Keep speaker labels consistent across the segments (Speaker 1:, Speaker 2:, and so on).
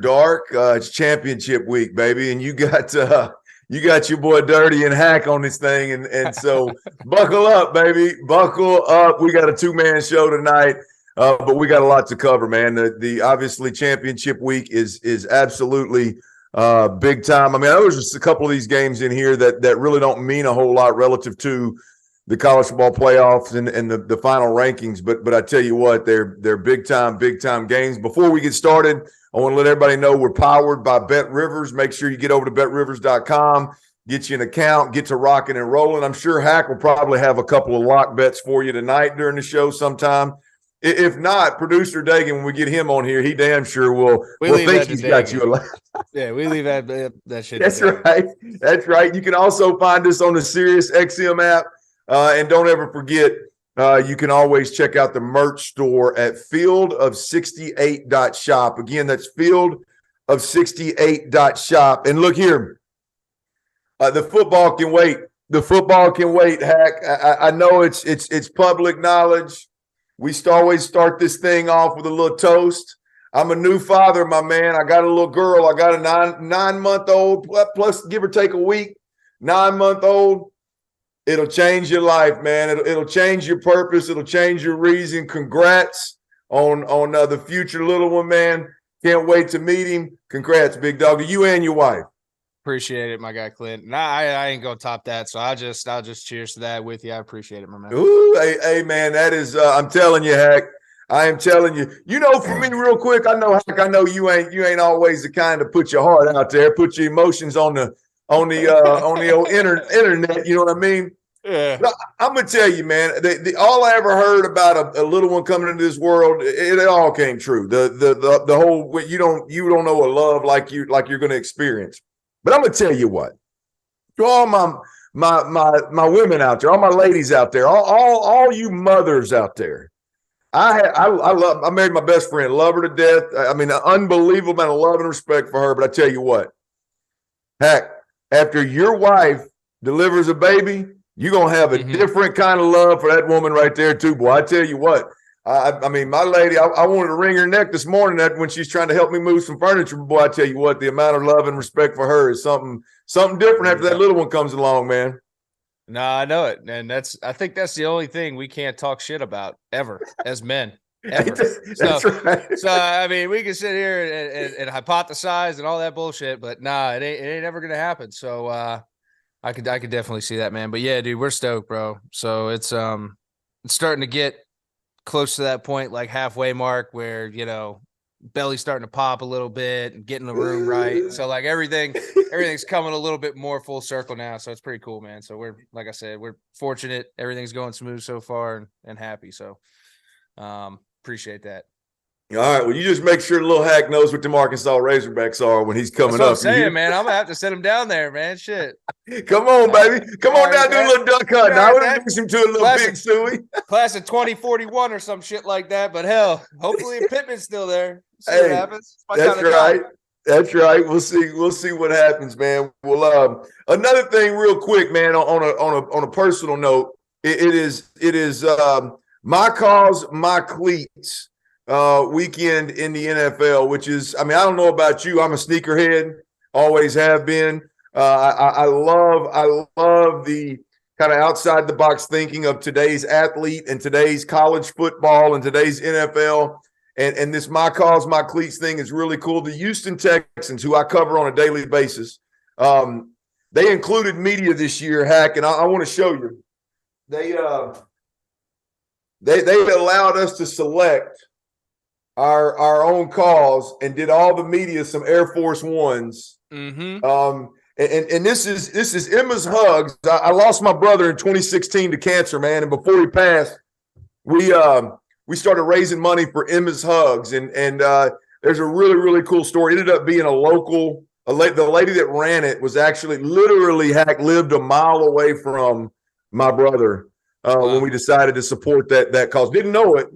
Speaker 1: dark. It's championship week, baby, and you got your boy Dirty and Hack on this thing, and so buckle up, baby, buckle up. We got a 2-man show tonight, but we got a lot to cover, man. The obviously championship week is absolutely big time. I mean, there was just a couple of these games in here that really don't mean a whole lot relative to the college football playoffs and the final rankings, but I tell you what, they're big time games. Before we get started, I want to let everybody know we're powered by Bet Rivers. Make sure you get over to betrivers.com, get you an account, get to rocking and rolling. I'm sure Hack will probably have a couple of lock bets for you tonight during the show sometime. If not, producer Duggan, when we get him on here, he damn sure will think he's got you a lot.
Speaker 2: Yeah, we leave that shit.
Speaker 1: That's right. That's right. You can also find us on the Sirius XM app. And don't ever forget, you can always check out the merch store at fieldofsixty8.shop. Again, that's fieldofsixty8.shop. And look here, the football can wait. The football can wait, Hack. I know it's public knowledge. We always start this thing off with a little toast. I'm a new father, my man. I got a little girl. I got a nine-month-old, plus give or take a week, 9-month-old. It'll change your life, man. It'll change your purpose. It'll change your reason. Congrats on the future little one, man. Can't wait to meet him. Congrats, big dog, to you and your wife.
Speaker 2: Appreciate it, my guy Clint. And I ain't gonna top that, so I'll just cheers to that with you. I appreciate it, my man.
Speaker 1: Ooh, hey, man, that is I'm telling you, Hack. I am telling you. You know, for me, real quick, I know, Hack. I know you ain't always the kind to put your heart out there, put your emotions on the old internet. You know what I mean?
Speaker 2: Yeah.
Speaker 1: I'm gonna tell you, man. All I ever heard about a little one coming into this world, it all came true. The whole you don't know a love like you're gonna experience. But I'm gonna tell you what. To all my women out there, all my ladies out there, all you mothers out there. I married my best friend, love her to death. I mean, an unbelievable amount of love and respect for her. But I tell you what, Heck, after your wife delivers a baby, you're going to have a different kind of love for that woman right there too, boy. I tell you what, I mean, my lady, I wanted to wring her neck this morning when she's trying to help me move some furniture. Boy, I tell you what, the amount of love and respect for her is something different after that little one comes along, man.
Speaker 2: No, I know it. And I think that's the only thing we can't talk shit about ever as men. Ever.
Speaker 1: That's right.
Speaker 2: So, I mean, we can sit here and hypothesize and all that bullshit, but nah, it ain't ever going to happen. So, I could definitely see that, man. But yeah, dude, we're stoked, bro. So it's starting to get close to that point, like halfway mark where, you know, belly's starting to pop a little bit and getting the room right. So like everything's coming a little bit more full circle now. So it's pretty cool, man. So we're, like I said, we're fortunate. Everything's going smooth so far and happy. So appreciate that.
Speaker 1: All right. Well, you just make sure the little Hack knows what the Arkansas Razorbacks are when he's coming up.
Speaker 2: I'm saying, man, I'm gonna have to send him down there, man. Shit.
Speaker 1: Come on, baby. Come on down, do a little duck hunt. I would introduce him to a little big Suey.
Speaker 2: Class of 2041 or some shit like that. But hell, hopefully Pittman's still there. See what happens.
Speaker 1: That's right. That's right. We'll see. We'll see what happens, man. Well, another thing, real quick, man. On a personal note, it is my cause, my cleats. Weekend in the NFL, which is, I mean, I don't know about you. I'm a sneakerhead, always have been. I love the kind of outside the box thinking of today's athlete and today's college football and today's NFL. And this my cause, my cleats thing is really cool. The Houston Texans, who I cover on a daily basis, they included media this year, Hack, and I want to show you. They allowed us to select our own cause and did all the media some Air Force Ones. And this is Emma's hugs. I lost my brother in 2016 to cancer, man. And before he passed, we started raising money for Emma's hugs. And there's a really, really cool story. It ended up being the lady that ran it was actually literally lived a mile away from my brother when we decided to support that cause. Didn't know it.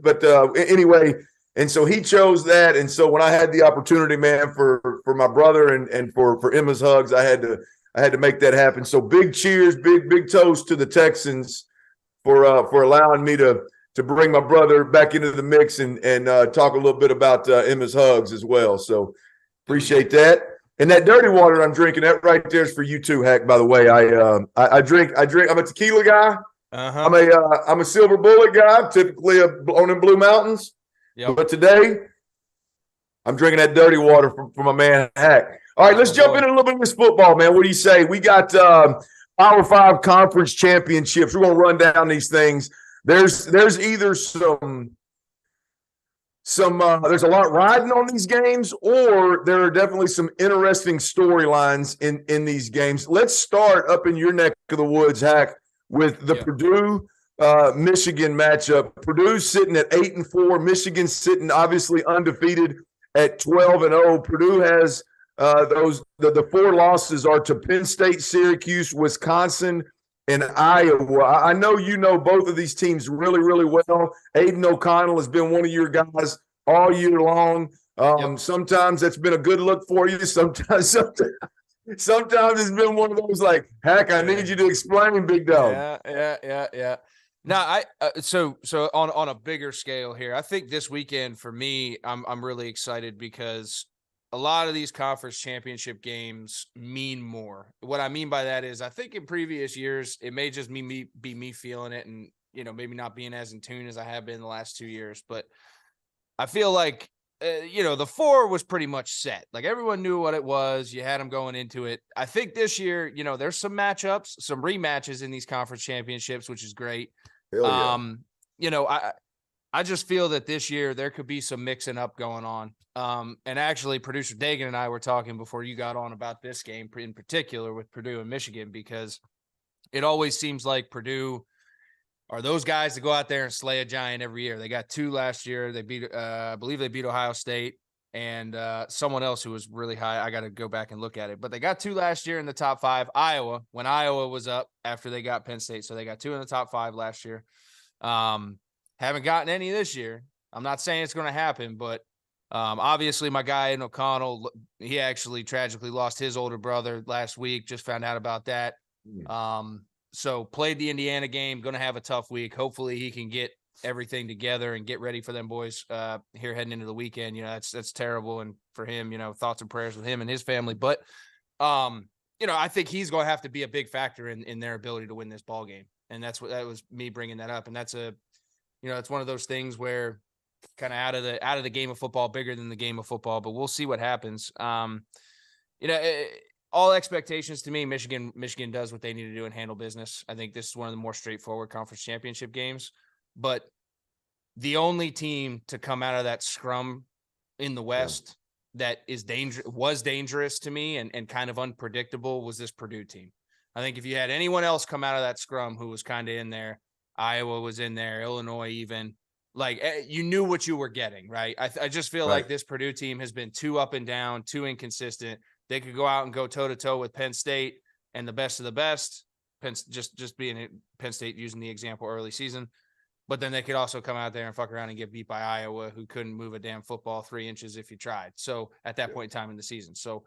Speaker 1: But anyway. And so he chose that. And so when I had the opportunity, man, for my brother and for Emma's hugs, I had to make that happen. So big cheers, big toast to the Texans for allowing me to to bring my brother back into the mix and talk a little bit about Emma's hugs as well. So appreciate that. And that dirty water I'm drinking, that right there is for you too, Hack. By the way, I drink. I'm a tequila guy. I'm a silver bullet guy. Typically on in Blue Mountains. Yep. But today, I'm drinking that dirty water from my man Hack. All right, let's jump into a little bit of this football, man. What do you say? We got Power 5 conference championships. We're gonna run down these things. There's either there's a lot riding on these games, or there are definitely some interesting storylines in these games. Let's start up in your neck of the woods, Hack, with the Purdue Michigan matchup. Purdue's sitting at 8-4. Michigan's sitting obviously undefeated at 12-0. Purdue has the 4 losses are to Penn State, Syracuse, Wisconsin, and Iowa. I know you know both of these teams really, really well. Aiden O'Connell has been one of your guys all year long. Sometimes that's been a good look for you. Sometimes it's been one of those like, Hack, I need you to explain, big dog.
Speaker 2: Yeah. Now, so on a bigger scale here, I think this weekend for me, I'm really excited because a lot of these conference championship games mean more. What I mean by that is I think in previous years, it may just be me feeling it and, maybe not being as in tune as I have been the last 2 years. But I feel like, the 4 was pretty much set. Like everyone knew what it was. You had them going into it. I think this year, there's some matchups, some rematches in these conference championships, which is great.
Speaker 1: Hell yeah.
Speaker 2: I just feel that this year there could be some mixing up going on. And actually, producer Dagan and I were talking before you got on about this game in particular with Purdue and Michigan, because it always seems like Purdue are those guys that go out there and slay a giant every year. They got 2 last year. They beat, I believe they beat Ohio State and someone else who was really high. I got to go back and look at it. But they got 2 last year in the top 5. Iowa, when Iowa was up after they got Penn State. So they got 2 in the top 5 last year. Haven't gotten any this year. I'm not saying it's going to happen, but obviously my guy in O'Connell, he actually tragically lost his older brother last week. Just found out about that. So played the Indiana game, going to have a tough week. Hopefully he can get everything together and get ready for them boys here heading into the weekend. That's terrible. And for him, thoughts and prayers with him and his family. But, I think he's going to have to be a big factor in their ability to win this ball game. And that was me bringing that up. And that's it's one of those things where kind of out of the game of football, bigger than the game of football, but we'll see what happens. All expectations to me, Michigan does what they need to do and handle business. I think this is one of the more straightforward conference championship games, but the only team to come out of that scrum in the West that was dangerous to me and kind of unpredictable was this Purdue team. I think if you had anyone else come out of that scrum who was kind of in there, Iowa was in there, Illinois even, like you knew what you were getting, right? I just feel like this Purdue team has been too up and down, too inconsistent. They could go out and go toe-to-toe with Penn State and the best of the best, just being Penn State using the example early season. But then they could also come out there and fuck around and get beat by Iowa, who couldn't move a damn football 3 inches if you tried. So at that point in time in the season. So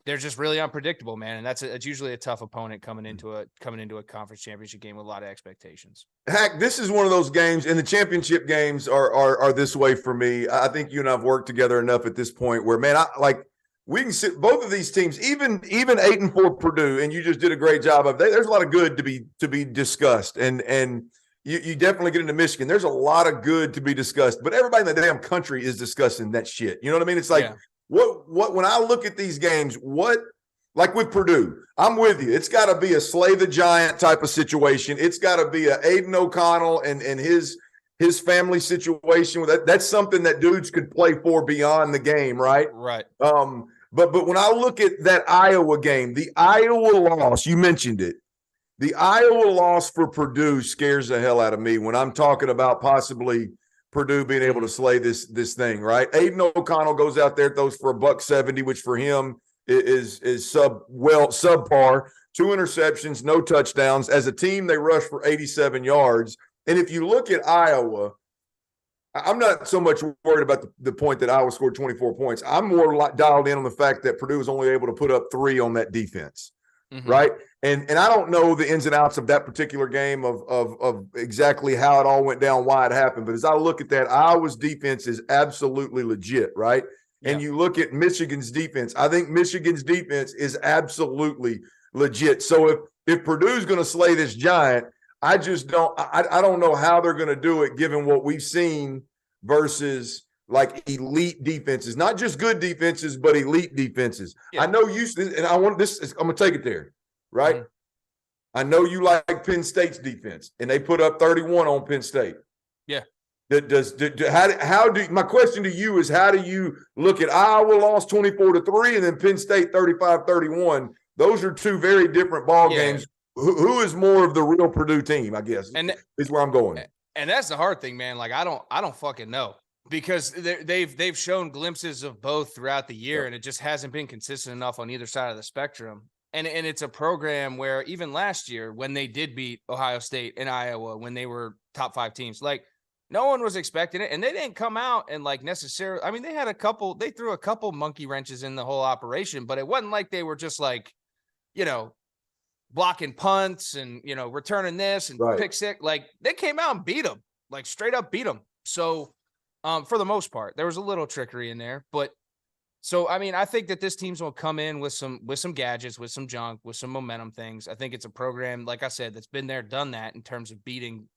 Speaker 2: they're just really unpredictable, man. And it's usually a tough opponent coming into a conference championship game with a lot of expectations.
Speaker 1: Hack, this is one of those games, and the championship games are this way for me. I think you and I've worked together enough at this point where, man, we can sit both of these teams, even 8-4 Purdue, and you just did a great job of. There's a lot of good to be discussed, and you definitely get into Michigan. There's a lot of good to be discussed, but everybody in the damn country is discussing that shit. You know what I mean? It's like what when I look at these games, like with Purdue, I'm with you. It's got to be a slay the giant type of situation. It's got to be a Aiden O'Connell and his family situation. That's something that dudes could play for beyond the game, right?
Speaker 2: Right.
Speaker 1: But when I look at that Iowa game, the Iowa loss, you mentioned it. The Iowa loss for Purdue scares the hell out of me when I'm talking about possibly Purdue being able to slay this thing, right? Aiden O'Connell goes out there, throws for $170, which for him is subpar. 2 interceptions, no touchdowns. As a team, they rushed for 87 yards. And if you look at Iowa, I'm not so much worried about the point that Iowa scored 24 points. I'm more dialed in on the fact that Purdue was only able to put up 3 on that defense. right? And I don't know the ins and outs of that particular game of exactly how it all went down, why it happened. But as I look at that, Iowa's defense is absolutely legit, right? Yeah. And you look at Michigan's defense. I think Michigan's defense is absolutely legit. So if Purdue's going to slay this giant, I just don't. I don't know how they're going to do it, given what we've seen versus like elite defenses, not just good defenses, but elite defenses. Yeah. I know you, and I want this. I'm going to take it there, right? Mm-hmm. I know you like Penn State's defense, and they put up 31 on Penn State.
Speaker 2: Yeah.
Speaker 1: My question to you is, how do you look at Iowa lost 24-3 and then Penn State 35-31? Those are two very different ball games. Who is more of the real Purdue team, I guess, is where I'm going.
Speaker 2: And that's the hard thing, man. Like, I don't fucking know, because they've shown glimpses of both throughout the year, and it just hasn't been consistent enough on either side of the spectrum. And it's a program where even last year, when they did beat Ohio State and Iowa, when they were top 5 teams, like, no one was expecting it, and they didn't come out and like necessarily. I mean, they threw a couple monkey wrenches in the whole operation, but it wasn't like they were just like, blocking punts and, returning this and pick six. Like, they came out and beat them, like straight up beat them. So for the most part, there was a little trickery in there, but so, I mean, I think that this team's will come in with some gadgets, with some junk, with some momentum things. I think it's a program, like I said, that's been there, done that in terms of beating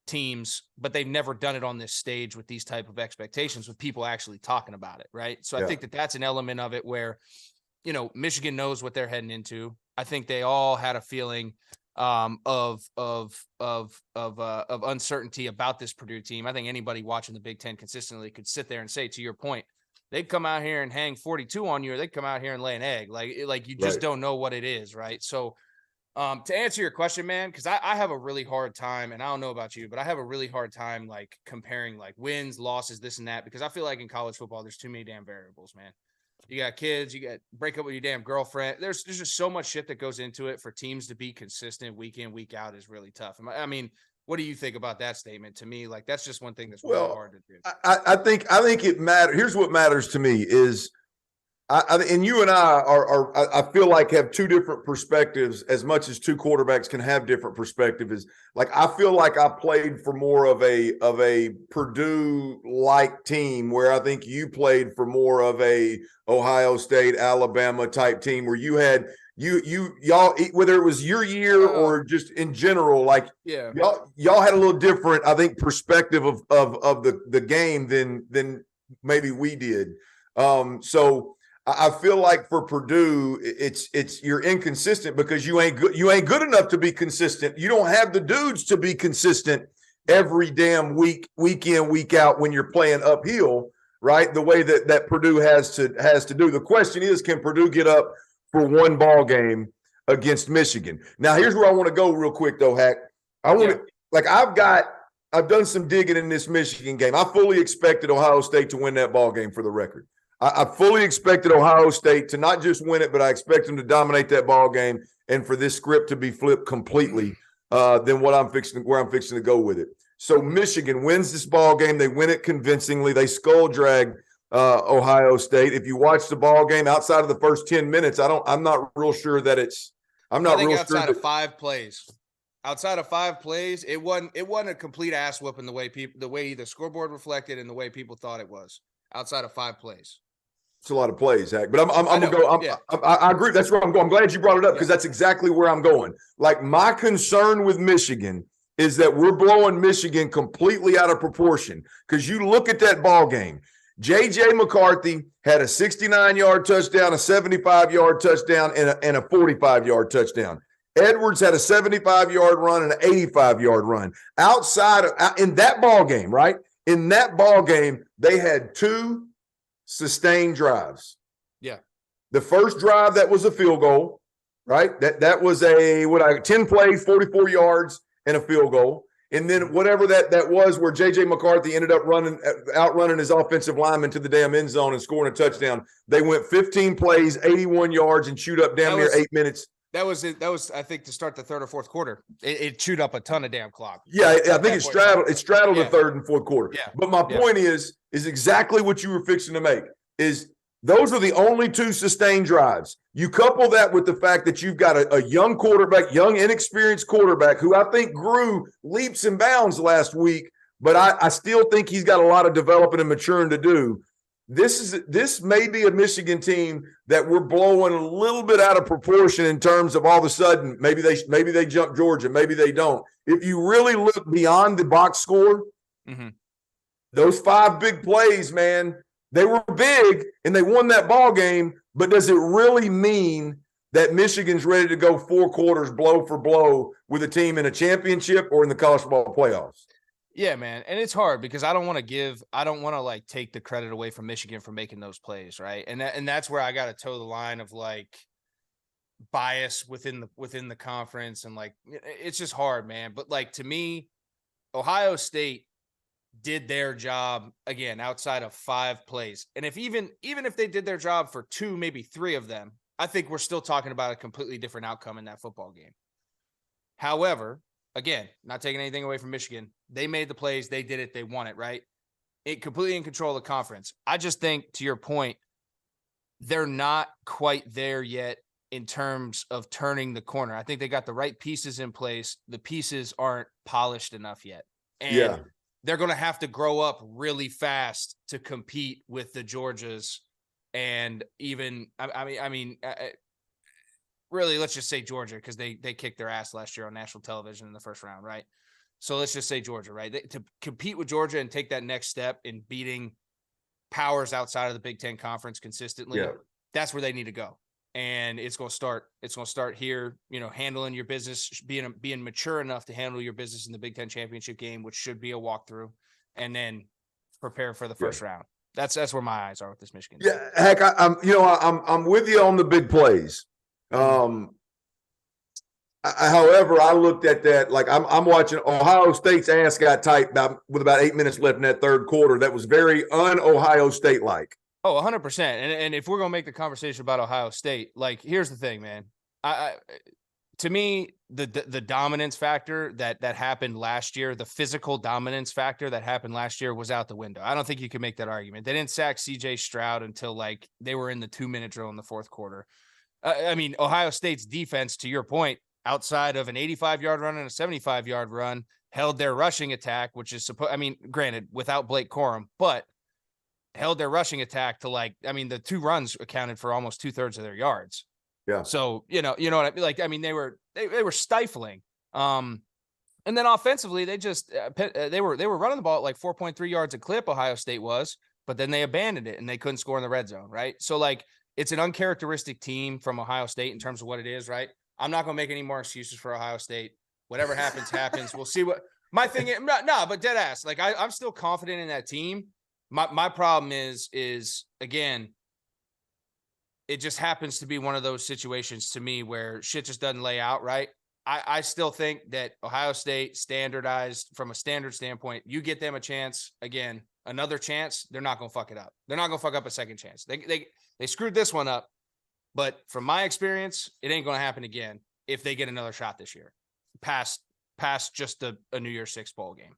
Speaker 2: teams, but they've never done it on this stage with these type of expectations, with people actually talking about it. Right. So I think that that's an element of it where, Michigan knows what they're heading into. I think they all had a feeling of uncertainty about this Purdue team. I think anybody watching the Big Ten consistently could sit there and say, to your point, they'd come out here and hang 42 on you, or they'd come out here and lay an egg. Like you just don't know what it is. Right. So to answer your question, man, because I have a really hard time, and I don't know about you, but I have a really hard time like comparing like wins, losses, this and that, because I feel like in college football, there's too many damn variables, man. You got kids, you got break up with your damn girlfriend. There's just so much shit that goes into it. For teams to be consistent week in, week out is really tough. I mean, what do you think about that statement? To me, like, that's just one thing that's really hard to do.
Speaker 1: I think it matters. Here's what matters to me is, and you and I feel like have two different perspectives, as much as two quarterbacks can have different perspectives. Like, I feel like I played for more of a Purdue-like team, where I think you played for more of a Ohio State, Alabama type team, where you had y'all, whether it was your year or just in general, like y'all had a little different, I think, perspective of the game than maybe we did. So I feel like for Purdue, it's you're inconsistent because you ain't good enough to be consistent. You don't have the dudes to be consistent every damn week in, week out when you're playing uphill, right? The way that Purdue has to do. The question is, can Purdue get up for one ball game against Michigan? Now, here's where I want to go real quick, though, Hack. I've done some digging in this Michigan game. I fully expected Ohio State to win that ball game, for the record. I fully expected Ohio State to not just win it, but I expect them to dominate that ball game, and for this script to be flipped completely than where I'm fixing to go with it. So Michigan wins this ball game. They win it convincingly. They skull drag Ohio State. If you watch the ball game outside of the first 10 minutes, I'm not real sure that it's. I'm not real sure.
Speaker 2: Outside of 5 plays. Outside of 5 plays, it wasn't a complete ass whooping the way the scoreboard reflected and the way people thought it was. Outside of 5 plays.
Speaker 1: It's a lot of plays, Hack. But I'm gonna go. I agree. That's where I'm going. I'm glad you brought it up, because that's exactly where I'm going. Like, my concern with Michigan is that we're blowing Michigan completely out of proportion. Because you look at that ball game, J.J. McCarthy had a 69-yard touchdown, a 75-yard touchdown, and a 45-yard touchdown. Edwards had a 75-yard run and an 85-yard run. In that ball game, right? In that ball game, they had 2 sustained drives.
Speaker 2: Yeah.
Speaker 1: The first drive, that was a field goal, right? That was 10 plays, 44 yards, and a field goal. And then whatever that was, where J.J. McCarthy ended up outrunning his offensive lineman to the damn end zone and scoring a touchdown. They went 15 plays, 81 yards, and chewed up damn near 8 minutes.
Speaker 2: That was it. That was, I think, to start the third or fourth quarter. It chewed up a ton of damn clock.
Speaker 1: Yeah, I think it straddled the third and fourth quarter.
Speaker 2: Yeah.
Speaker 1: But my point is exactly what you were fixing to make. Is Those are the only two sustained drives. You couple that with the fact that you've got a young quarterback, young, inexperienced quarterback who I think grew leaps and bounds last week, but I still think he's got a lot of developing and maturing to do. This may be a Michigan team that we're blowing a little bit out of proportion in terms of all of a sudden maybe they jump Georgia, maybe they don't. If you really look beyond the box score, those 5 big plays, man, they were big and they won that ball game. But does it really mean that Michigan's ready to go 4 quarters blow for blow with a team in a championship or in the college football playoffs?
Speaker 2: Yeah, man. And it's hard because I don't want to like take the credit away from Michigan for making those plays. Right. And that's where I got to toe the line of like bias within the conference. And like, it's just hard, man. But like, to me, Ohio State did their job again, outside of 5 plays. And even if they did their job for 2, maybe 3 of them, I think we're still talking about a completely different outcome in that football game. However, again, not taking anything away from Michigan. They made the plays. They did it. They won it, right? It completely in control of the conference. I just think, to your point, they're not quite there yet in terms of turning the corner. I think they got the right pieces in place. The pieces aren't polished enough yet. And they're going to have to grow up really fast to compete with the Georgias. And even, really, let's just say Georgia, because they kicked their ass last year on national television in the first round, right? So let's just say Georgia, right? To compete with Georgia and take that next step in beating powers outside of the Big Ten Conference consistently, that's where they need to go. And it's going to start here, handling your business, being mature enough to handle your business in the Big Ten championship game, which should be a walkthrough, and then prepare for the first round. That's where my eyes are with this Michigan team.
Speaker 1: Yeah, heck, I'm with you on the big plays. However, I looked at that like I'm watching Ohio State's ass got tight with about 8 minutes left in that third quarter. That was very un-Ohio State-like.
Speaker 2: Oh, 100%. And if we're going to make the conversation about Ohio State, like, here's the thing, man. To me, the dominance factor that happened last year, the physical dominance factor that happened last year was out the window. I don't think you can make that argument. They didn't sack CJ Stroud until like they were in the 2-minute drill in the fourth quarter. Ohio State's defense, to your point, outside of an 85-yard run and a 75-yard run, held their rushing attack, which is granted, without Blake Corum, but held their rushing attack to the 2 runs accounted for almost 2/3 of their yards.
Speaker 1: Yeah.
Speaker 2: So, you know what I mean? Like, they were stifling. And then offensively, they just, they were running the ball at like 4.3 yards a clip, Ohio State was, but then they abandoned it and they couldn't score in the red zone. Right. So like, it's an uncharacteristic team from Ohio State in terms of what it is. Right. I'm not going to make any more excuses for Ohio State. Whatever happens, happens. We'll see what my thing is. No, but dead ass. Like, I'm still confident in that team. My problem is again, it just happens to be one of those situations to me where shit just doesn't lay out right. I still think that Ohio State standardized from a standard standpoint. You get them a chance again, another chance. They're not going to fuck it up. They're not going to fuck up a second chance. They screwed this one up, but from my experience, it ain't going to happen again if they get another shot this year, past just a New Year's Six bowl game.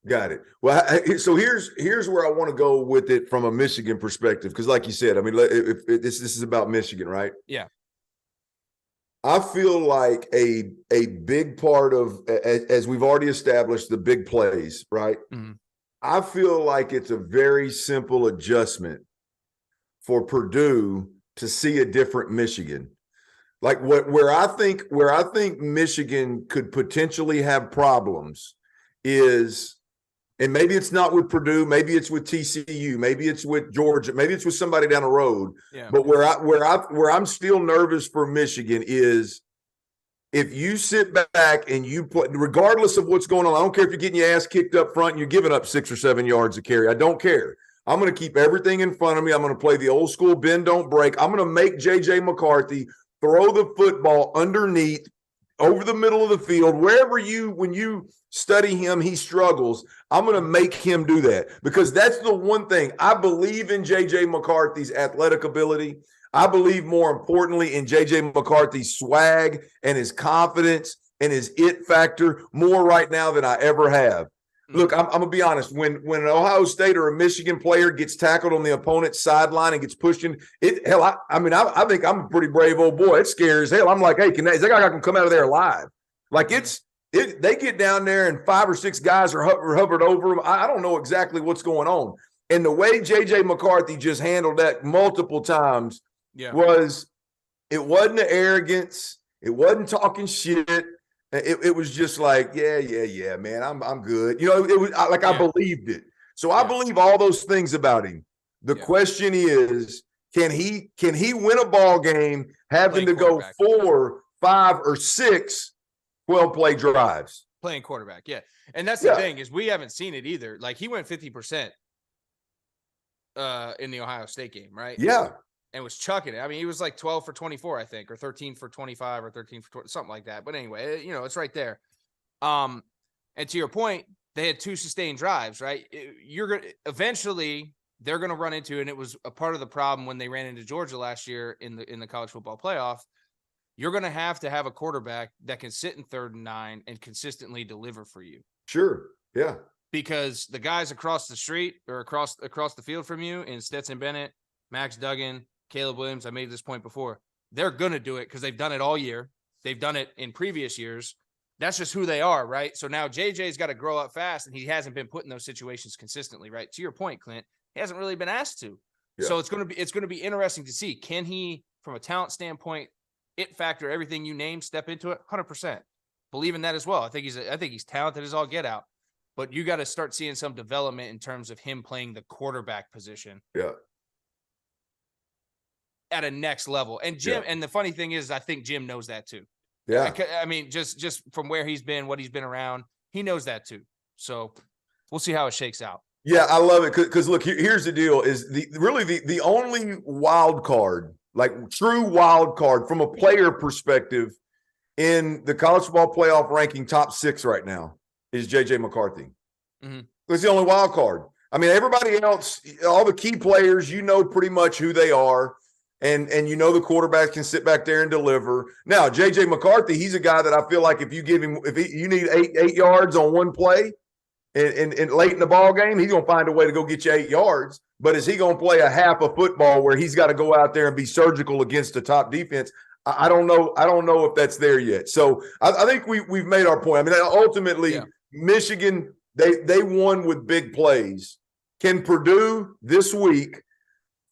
Speaker 1: Got it. Well, so here's where I want to go with it from a Michigan perspective, because like you said, if this is about Michigan, right?
Speaker 2: Yeah.
Speaker 1: I feel like a big part of, as we've already established, the big plays, right? Mm-hmm. I feel like it's a very simple adjustment for Purdue to see a different Michigan. Like where I think Michigan could potentially have problems is, and maybe it's not with Purdue, maybe it's with TCU, maybe it's with Georgia, maybe it's with somebody down the road. Yeah. But where I'm still nervous for Michigan is if you sit back and you play, regardless of what's going on, I don't care if you're getting your ass kicked up front and you're giving up 6 or 7 yards a carry. I don't care. I'm going to keep everything in front of me. I'm going to play the old school bend, don't break. I'm going to make J.J. McCarthy throw the football underneath, over the middle of the field, wherever when you study him, he struggles. I'm going to make him do that, because that's the one thing. I believe in J.J. McCarthy's athletic ability. I believe more importantly in J.J. McCarthy's swag and his confidence and his it factor more right now than I ever have. Look, I'm gonna be honest. When an Ohio State or a Michigan player gets tackled on the opponent's sideline and gets pushed in, hell, I think I'm a pretty brave old boy. It scares hell. I'm like, hey, is that guy gonna come out of there alive? Like they get down there and 5 or 6 guys are hovered over him. I don't know exactly what's going on. And the way JJ McCarthy just handled that multiple times was, it wasn't the arrogance, it wasn't talking shit. It was just like, yeah, man, I'm good. It was like I believed it. So I believe all those things about him. The question is, can he win a ball game having to go 4, 5, or 6 12-play drives?
Speaker 2: Playing quarterback, yeah. And that's the thing, is we haven't seen it either. Like, he went 50% in the Ohio State game, right?
Speaker 1: Yeah.
Speaker 2: And was chucking it. I mean, he was like 12 for 24, I think, or 13 for 25, or 13 for 20, something like that. But anyway, it's right there. And to your point, they had 2 sustained drives, right? Eventually they're going to run into, and it was a part of the problem when they ran into Georgia last year in the college football playoff. You're going to have a quarterback that can sit in 3rd and 9 and consistently deliver for you.
Speaker 1: Sure. Yeah.
Speaker 2: Because the guys across the street or across the field from you, in Stetson Bennett, Max Duggan, Caleb Williams, I made this point before, they're going to do it because they've done it all year. They've done it in previous years. That's just who they are, right? So now JJ's got to grow up fast, and he hasn't been put in those situations consistently, right? To your point, Clint, he hasn't really been asked to. Yeah. So it's going to be interesting to see, can he, from a talent standpoint, it factor, everything you name, step into it? 100%. Believe in that as well. I think he's talented as all get out. But you got to start seeing some development in terms of him playing the quarterback position.
Speaker 1: Yeah.
Speaker 2: At a next level. And Jim, and the funny thing is, I think Jim knows that too.
Speaker 1: Yeah.
Speaker 2: I mean, just from where he's been, what he's been around, he knows that too. So we'll see how it shakes out.
Speaker 1: Yeah, I love it. Because look, here's the deal: is the only wild card, like true wild card from a player perspective in the college football playoff ranking top 6 right now is JJ McCarthy.
Speaker 2: Mm-hmm.
Speaker 1: It's the only wild card. I mean, everybody else, all the key players, pretty much who they are. And the quarterback can sit back there and deliver. Now, JJ McCarthy, he's a guy that I feel like if you give him, you need 8 yards on one play and late in the ball game, he's going to find a way to go get you 8 yards. But is he going to play a half of football where he's got to go out there and be surgical against the top defense? I don't know. I don't know if that's there yet. So I think we've made our point. I mean, ultimately, Michigan, they won with big plays. Can Purdue this week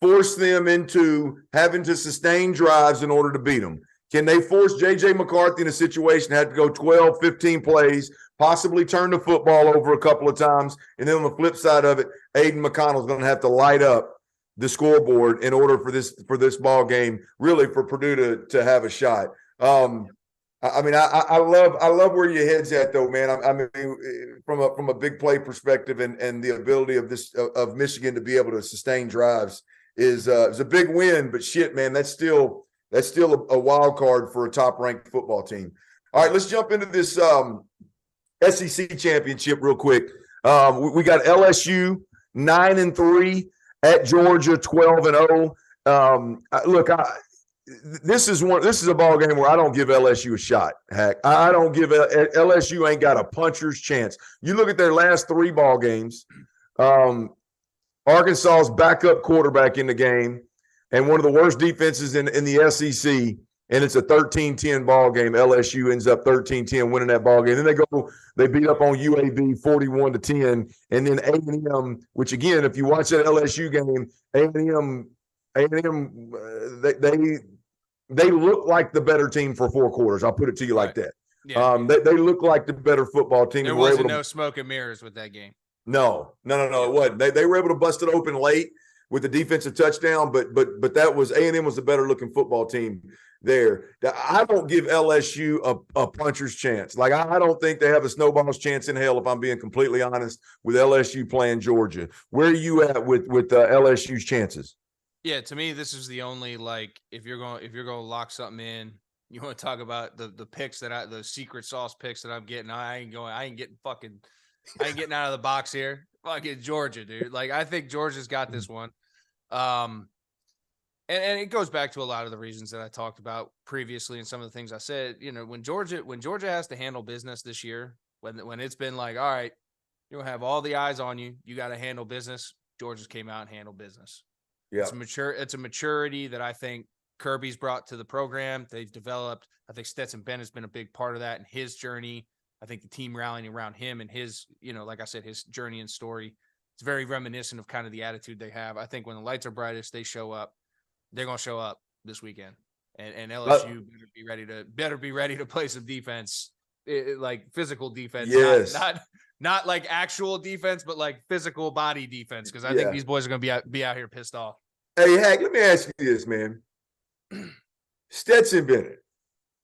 Speaker 1: force them into having to sustain drives in order to beat them? Can they force J.J. McCarthy in a situation, had to go 12, 15 plays, possibly turn the football over a couple of times, and then on the flip side of it, Aiden McConnell's going to have to light up the scoreboard in order for this ball game, really for Purdue to have a shot. I mean, I love where your head's at, though, man. I mean, from a big play perspective and the ability of Michigan to be able to sustain drives is a big win, but shit, man, that's still a wild card for a top-ranked football team. All right, let's jump into this SEC championship real quick. We got LSU 9-3 at Georgia 12-0. Look, this is a ball game where I don't give LSU a shot. Hack, I don't give LSU ain't got a puncher's chance. You look at their last 3 ball games. Arkansas's backup quarterback in the game, and one of the worst defenses in the SEC, and it's a 13-10 ball game. LSU ends up 13-10 winning that ball game. Then they beat up on UAB 41-10, and then A&M, which again, if you watch that LSU game, A&M they look like the better team for 4 quarters. I'll put it to you like that.
Speaker 2: Yeah.
Speaker 1: They look like the better football team.
Speaker 2: There wasn't no smoke and mirrors with that game.
Speaker 1: No, it wasn't. They were able to bust it open late with the defensive touchdown, but that was A&M was the better looking football team there. I don't give LSU a puncher's chance. Like I don't think they have a snowball's chance in hell, if I'm being completely honest, with LSU playing Georgia. Where are you at with LSU's chances?
Speaker 2: Yeah, to me, this is the only, like, if you're going to lock something in, you want to talk about the picks the secret sauce picks that I'm getting. I ain't getting out of the box here. Fucking Georgia, dude. Like, I think Georgia's got this one. And it goes back to a lot of the reasons that I talked about previously and some of the things I said. When Georgia has to handle business this year, when it's been like, all right, You'll have all the eyes on you. You got to handle business. Georgia's came out and handled business.
Speaker 1: Yeah.
Speaker 2: It's a maturity that I think Kirby's brought to the program. They've developed. I think Stetson Bennett's been a big part of that in his journey. I think the team rallying around him and his, like I said, his journey and story. It's very reminiscent of kind of the attitude they have. I think when the lights are brightest, they show up. They're going to show up this weekend. And LSU better be ready to play some defense, like physical defense.
Speaker 1: Yes.
Speaker 2: Not like actual defense, but like physical body defense. Because I think these boys are going to be out here pissed off.
Speaker 1: Hey, Hack, let me ask you this, man. Stetson Bennett.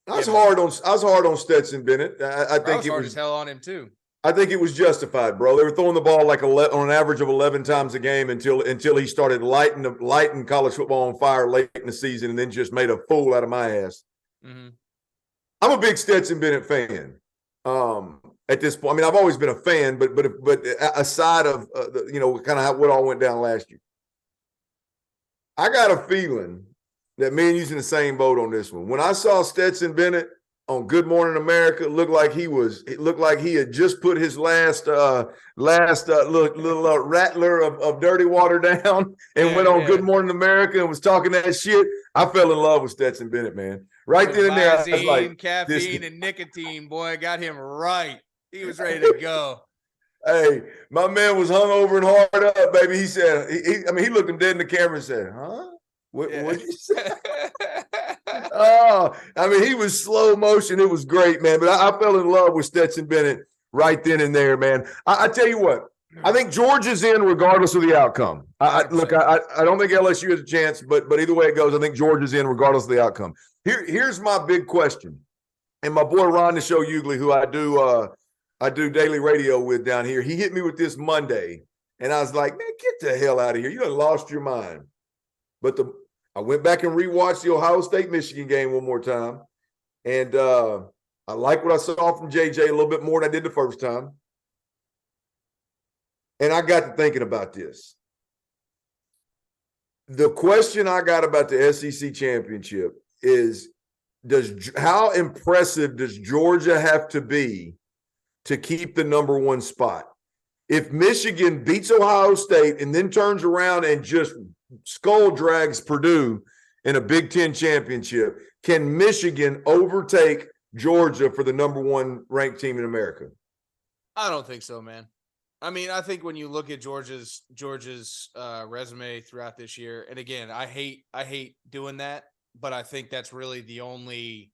Speaker 1: I was hard on Stetson Bennett. I think it was
Speaker 2: hard as hell on him too.
Speaker 1: I think it was justified, bro. They were throwing the ball like on an average of 11 times a game until he started lighting college football on fire late in the season, and then just made a fool out of my ass.
Speaker 2: Mm-hmm.
Speaker 1: I'm a big Stetson Bennett fan. At this point, I mean, I've always been a fan, but aside of kind of what all went down last year, I got a feeling that me and you's in the same boat on this one. When I saw Stetson Bennett on Good Morning America, it looked like he had just put his last little rattler of dirty water down and went on Good Morning America and was talking that shit. I fell in love with Stetson Bennett, man. Right then and there, I was like,
Speaker 2: caffeine and nicotine, boy, got him right. He was ready to go.
Speaker 1: Hey, my man was hungover and hard up, baby. He said, he looked him dead in the camera and said, huh? What'd you say? He was slow motion. It was great, man. But I fell in love with Stetson Bennett right then and there, man. I tell you what, I think Georgia's in regardless of the outcome. I don't think LSU has a chance, but either way it goes, I think Georgia's in regardless of the outcome. Here's my big question. And my boy Ron the Show Ugley, who I do daily radio with down here, he hit me with this Monday. And I was like, man, get the hell out of here. You done lost your mind. But I went back and rewatched the Ohio State-Michigan game one more time. And I like what I saw from JJ a little bit more than I did the first time. And I got to thinking about this. The question I got about the SEC championship is, how impressive does Georgia have to be to keep the number one spot? If Michigan beats Ohio State and then turns around and just skull drags Purdue in a Big Ten championship, can Michigan overtake Georgia for the number one ranked team in America?
Speaker 2: I don't think so, man. I mean, I think when you look at Georgia's resume throughout this year, and again, I hate doing that, but I think that's really the only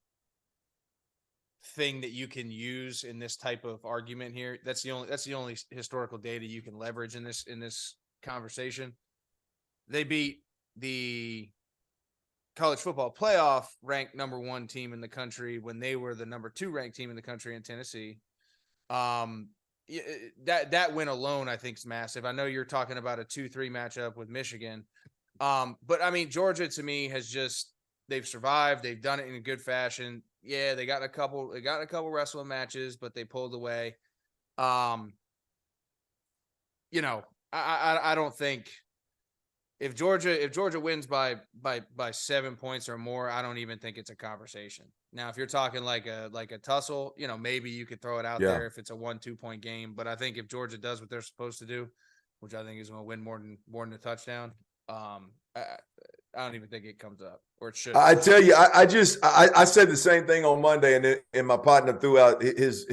Speaker 2: thing that you can use in this type of argument here. That's the only historical data you can leverage in this conversation. They beat the college football playoff ranked number one team in the country when they were the number two ranked team in the country in Tennessee. That win alone, I think, is massive. I know you're talking about a 2-3 matchup with Michigan. But I mean, Georgia to me they've survived. They've done it in a good fashion. Yeah, they got a couple wrestling matches, but they pulled away. I don't think if Georgia wins by 7 points or more, I don't even think it's a conversation. Now, if you're talking like a tussle, maybe you could throw it out there if it's a 1-2 point game. But I think if Georgia does what they're supposed to do, which I think is going to win more than a touchdown, I don't even think it comes up, or it should.
Speaker 1: I tell you, I said the same thing on Monday, and my partner threw out his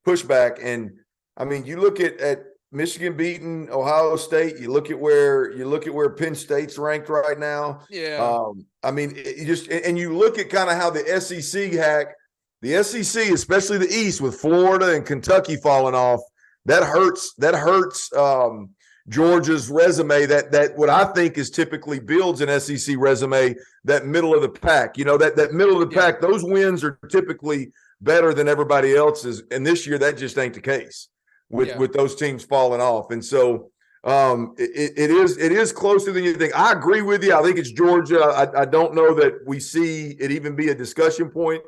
Speaker 1: pushback. And I mean, you look at Michigan beating Ohio State. You look at where Penn State's ranked right now.
Speaker 2: Yeah.
Speaker 1: You look at kind of how the SEC the SEC, especially the East, with Florida and Kentucky falling off, that hurts. Georgia's resume, that what I think is typically builds an SEC resume, that middle of the pack. That middle of the pack, those wins are typically better than everybody else's. And this year, that just ain't the case with those teams falling off. And so it is closer than you think. I agree with you. I think it's Georgia. I don't know that we see it even be a discussion point.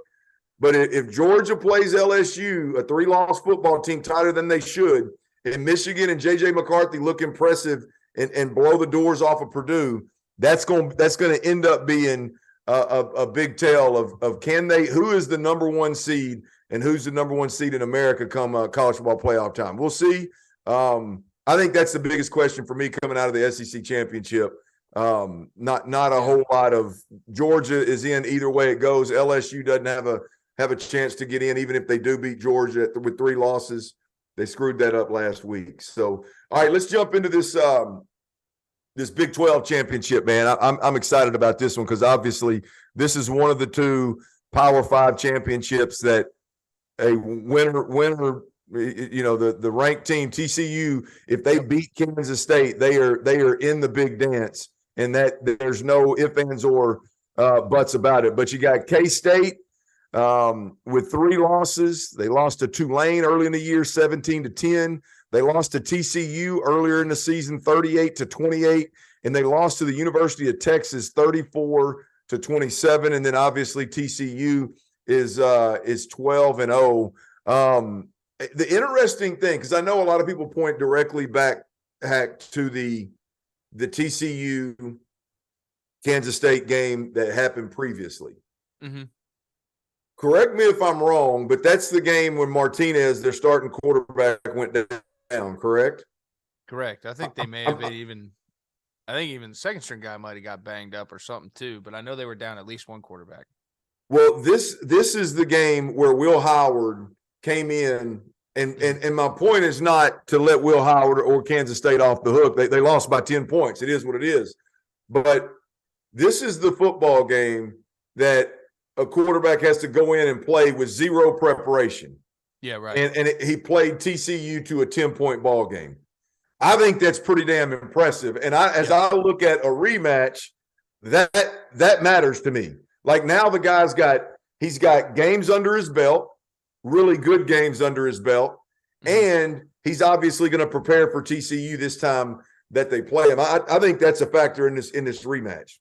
Speaker 1: But if Georgia plays LSU, a 3-loss football team, tighter than they should, and Michigan and J.J. McCarthy look impressive and blow the doors off of Purdue, that's going to end up being a big tell of who is the number one seed and who's the number one seed in America come college football playoff time. We'll see. I think that's the biggest question for me coming out of the SEC championship. Not a whole lot of Georgia is in either way it goes. LSU doesn't have a chance to get in, even if they do beat Georgia with 3 losses. They screwed that up last week. So, all right, let's jump into this this Big 12 championship, man. I'm excited about this one because obviously this is one of the 2 Power 5 championships that a winner, you know, the ranked team TCU, if they beat Kansas State, they are in the big dance, and that there's no ifs, ands, or buts about it. But you got K-State with 3 losses. They lost to Tulane early in the year, 17-10. They lost to TCU earlier in the season, 38-28, and they lost to the University of Texas, 34-27. And then obviously TCU is 12-0. The interesting thing, because I know a lot of people point directly back to the TCU Kansas State game that happened previously.
Speaker 2: Mm-hmm.
Speaker 1: Correct me if I'm wrong, but that's the game when Martinez, their starting quarterback, went down, correct?
Speaker 2: Correct. I think they may have been even – I think even the second string guy might have got banged up or something too, but I know they were down at least one quarterback.
Speaker 1: Well, this is the game where Will Howard came in, and my point is not to let Will Howard or Kansas State off the hook. They lost by 10 points. It is what it is. But this is the football game that a quarterback has to go in and play with 0 preparation.
Speaker 2: Yeah, right.
Speaker 1: And he played TCU to a 10-point ball game. I think that's pretty damn impressive. And as I look at a rematch, that matters to me. Like now the guy's he's got games under his belt, really good games under his belt, and he's obviously going to prepare for TCU this time that they play him. I think that's a factor in this rematch.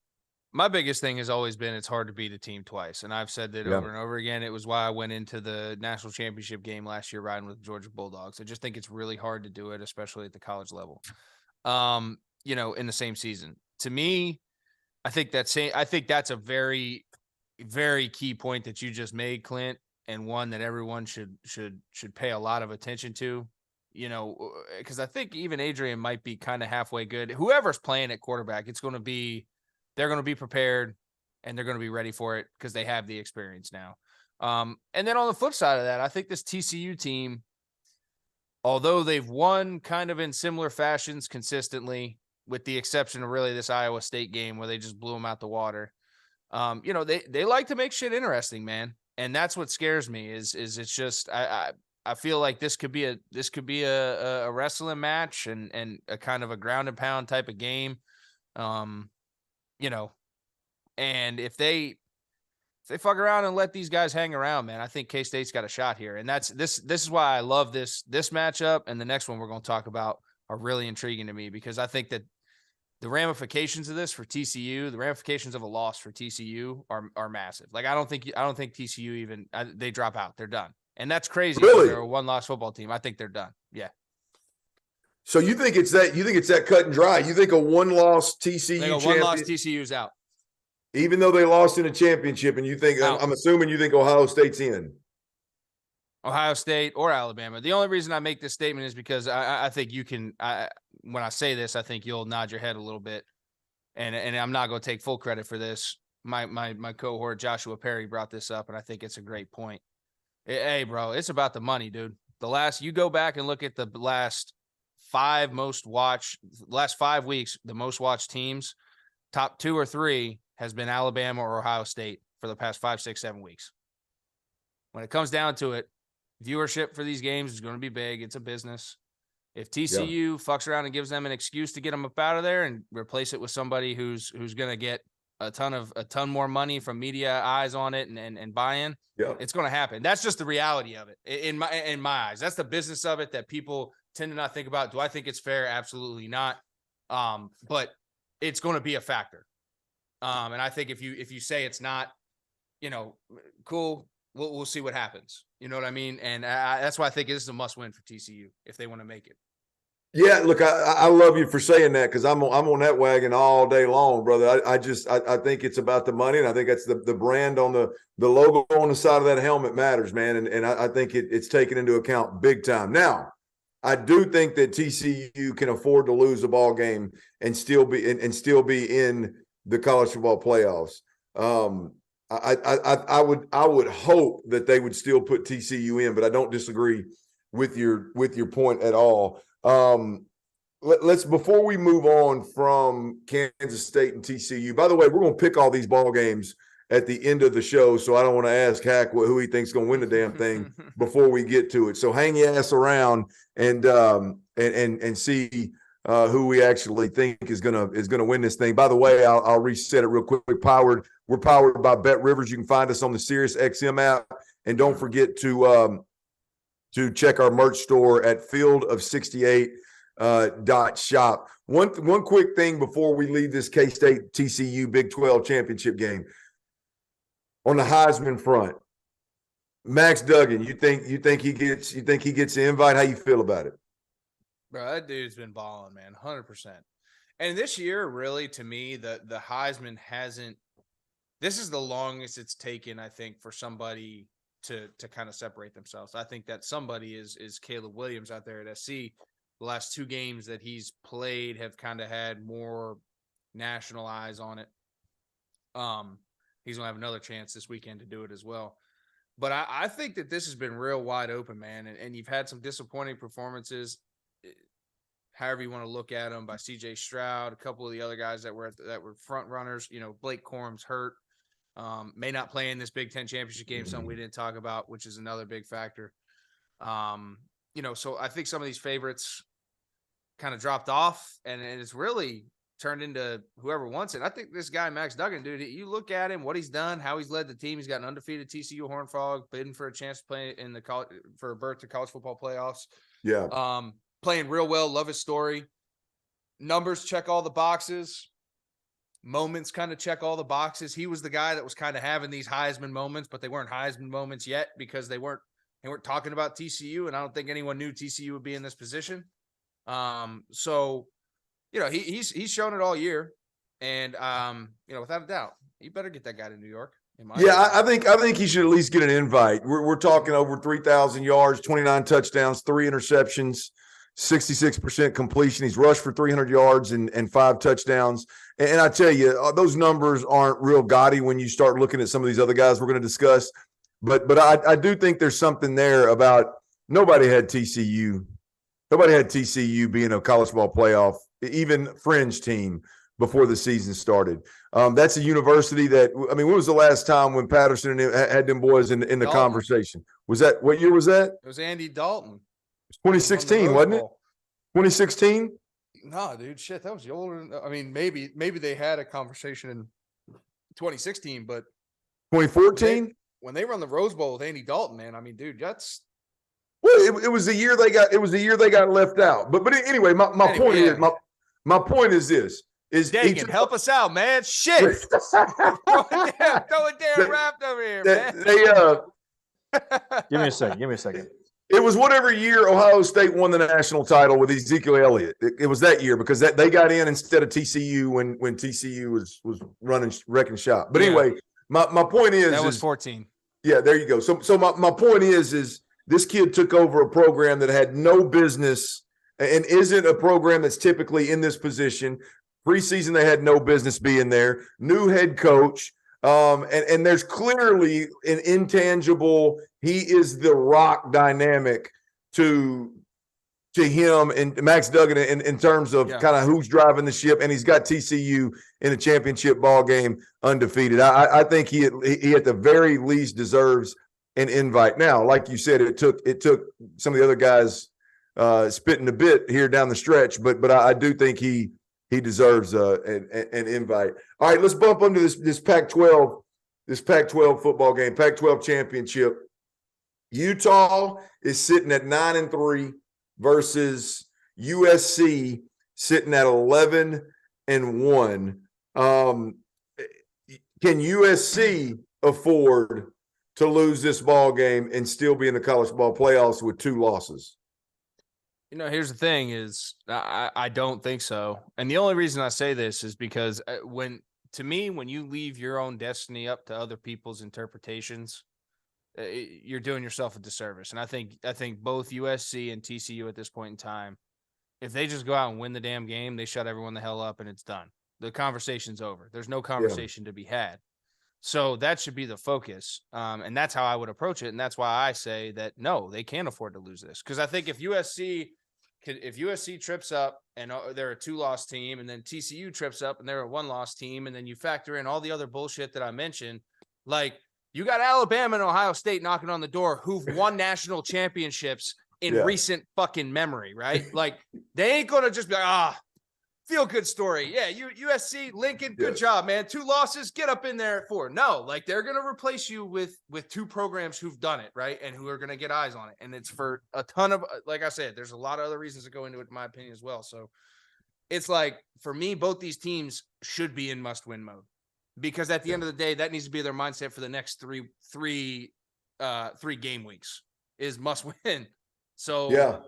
Speaker 2: My biggest thing has always been it's hard to beat a team twice, and I've said that over and over again. It was why I went into the national championship game last year riding with the Georgia Bulldogs. I just think it's really hard to do it, especially at the college level. You know, in the same season. To me, I think that's a very, very key point that you just made, Clint, and one that everyone should pay a lot of attention to. You know, because I think even Adrian might be kind of halfway good. Whoever's playing at quarterback, they're going to be prepared and they're going to be ready for it because they have the experience now. And then on the flip side of that, I think this TCU team, although they've won kind of in similar fashions consistently, with the exception of really this Iowa State game where they just blew them out the water, you know, they like to make shit interesting, man. And that's what scares me is it's just I feel like this could be a wrestling match and a kind of a ground and pound type of game. You know, and if they fuck around and let these guys hang around, man, I think K-State's got a shot here. And this is why I love this matchup. And the next one we're going to talk about are really intriguing to me because I think that the ramifications of this for TCU, the ramifications of a loss for TCU are massive. Like, I don't think TCU even they drop out. They're done. And that's crazy.
Speaker 1: Really?
Speaker 2: They're a 1-loss football team. I think they're done. Yeah.
Speaker 1: So you think it's that cut and dry? You think a 1-loss TCU champion?
Speaker 2: 1-loss TCU's out.
Speaker 1: Even though they lost in a championship, and you think I'm assuming you think Ohio State's in.
Speaker 2: Ohio State or Alabama. The only reason I make this statement is because I think you can. When I say this, I think you'll nod your head a little bit, and I'm not going to take full credit for this. My cohort Joshua Perry brought this up, and I think it's a great point. Hey, bro, it's about the money, dude. You go back and look at the last 5 weeks, the most watched teams, top 2 or 3 has been Alabama or Ohio State for the past 5, 6, 7 weeks. When it comes down to it, viewership for these games is going to be big. It's a business. If TCU fucks around and gives them an excuse to get them up out of there and replace it with somebody who's going to get a ton more money from media eyes on it and buy-in, it's going to happen. That's just the reality of it in my eyes. That's the business of it that people tend to not think about. Do I think it's fair? Absolutely not. But it's going to be a factor. And I think if you say it's not, you know, cool, we'll see what happens. You know what I mean? And that's why I think this is a must win for TCU if they want to make it.
Speaker 1: Yeah, look, I love you for saying that because I'm on that wagon all day long, brother. I think it's about the money, and I think that's the brand on the logo on the side of that helmet matters, man. And I think it's taken into account big time. Now, I do think that TCU can afford to lose a ball game and still be in the college football playoffs. I would hope that they would still put TCU in, but I don't disagree with your point at all. Let's before we move on from Kansas State and TCU. By the way, we're going to pick all these ball games at the end of the show, so I don't want to ask Hack who he thinks is going to win the damn thing before we get to it. So hang your ass around and see who we actually think is gonna win this thing. By the way, I'll reset it real quick. We're powered by Bet Rivers. You can find us on the Sirius XM app, and don't forget to check our merch store at fieldof68.shop. One quick thing before we leave this K-State TCU Big 12 championship game. On the Heisman front, Max Duggan, you think he gets the invite? How you feel about it?
Speaker 2: Bro, that dude's been balling, man, 100%. And this year, really, to me, the Heisman hasn't. This is the longest it's taken, I think, for somebody to kind of separate themselves. I think that somebody is Caleb Williams out there at SC. The last two games that he's played have kind of had more national eyes on it. He's going to have another chance this weekend to do it as well. But I think that this has been real wide open, man. And you've had some disappointing performances, however you want to look at them, by C.J. Stroud, a couple of the other guys that were front runners. You know, Blake Corum's hurt. May not play in this Big Ten championship game, something we didn't talk about, which is another big factor. So I think some of these favorites kind of dropped off, and it's really turned into whoever wants it. I think this guy, Max Duggan, dude, you look at him, what he's done, how he's led the team. He's got an undefeated TCU Horned Frog, bidding for a chance to play in for a berth to college football playoffs.
Speaker 1: Yeah.
Speaker 2: Playing real well. Love his story. Numbers check all the boxes. Moments kind of check all the boxes. He was the guy that was kind of having these Heisman moments, but they weren't Heisman moments yet because they weren't talking about TCU, and I don't think anyone knew TCU would be in this position. So, he's shown it all year, and without a doubt, you better get that guy to New York.
Speaker 1: I think he should at least get an invite. We're talking over 3,000 yards, 29 touchdowns, 3 interceptions, 66% completion. He's rushed for 300 yards and 5 touchdowns. And I tell you, those numbers aren't real gaudy when you start looking at some of these other guys we're going to discuss. But I do think there's something there about nobody had TCU being a college ball playoff, even fringe team, before the season started. That's a university that, when was the last time when Patterson had them boys in the conversation? Was that, what year was that?
Speaker 2: It was Andy Dalton.
Speaker 1: 2016, wasn't it? 2016?
Speaker 2: No, dude, shit, that was older. Maybe they had a conversation in 2016, but
Speaker 1: 2014
Speaker 2: when they run the Rose Bowl with Andy Dalton, man. Dude, that's
Speaker 1: it was the year they got. It was the year they got left out. But anyway, my point is my point is this.
Speaker 2: Dagan, help us out, man. Shit, throwing down Raft over here, man.
Speaker 3: Give me a second.
Speaker 1: It was whatever year Ohio State won the national title with Ezekiel Elliott. It was that year because they got in instead of TCU when TCU was running wrecking shop. But anyway, my point is
Speaker 2: that was 14.
Speaker 1: Yeah, there you go. So my point is this kid took over a program that had no business and isn't a program that's typically in this position. Preseason, they had no business being there. New head coach. And there's clearly an intangible, he is the rock dynamic to him and Max Duggan in terms of kind of who's driving the ship, and he's got TCU in a championship ball game undefeated. I think he at the very least deserves an invite. Now, like you said, it took some of the other guys spitting a bit here down the stretch, but I do think he deserves an invite. All right, let's bump into this Pac-12 football game, Pac-12 championship. Utah is sitting at 9-3 versus USC sitting at 11-1. Can USC afford to lose this ball game and still be in the college ball playoffs with 2 losses?
Speaker 2: Here's the thing is I don't think so. And the only reason I say this is because when you leave your own destiny up to other people's interpretations, you're doing yourself a disservice. And I think both USC and TCU at this point in time, if they just go out and win the damn game, they shut everyone the hell up and it's done. The conversation's over. There's no conversation to be had. So that should be the focus. And that's how I would approach it. And that's why I say that, no, they can't afford to lose this. Because I think if USC trips up and they're a 2-loss team, and then TCU trips up and they're a 1-loss team, and then you factor in all the other bullshit that I mentioned, like you got Alabama and Ohio State knocking on the door who've won national championships in recent fucking memory, right? Like they ain't going to just be like, feel good story. Yeah, USC, Lincoln, good job, man. 2 losses, get up in there at 4. No, like they're going to replace you with 2 programs who've done it, right? And who are going to get eyes on it. And it's for a ton of, like I said, there's a lot of other reasons to go into it, in my opinion, as well. So it's like, for me, both these teams should be in must-win mode, because at the end of the day, that needs to be their mindset for the next three game weeks is must-win. So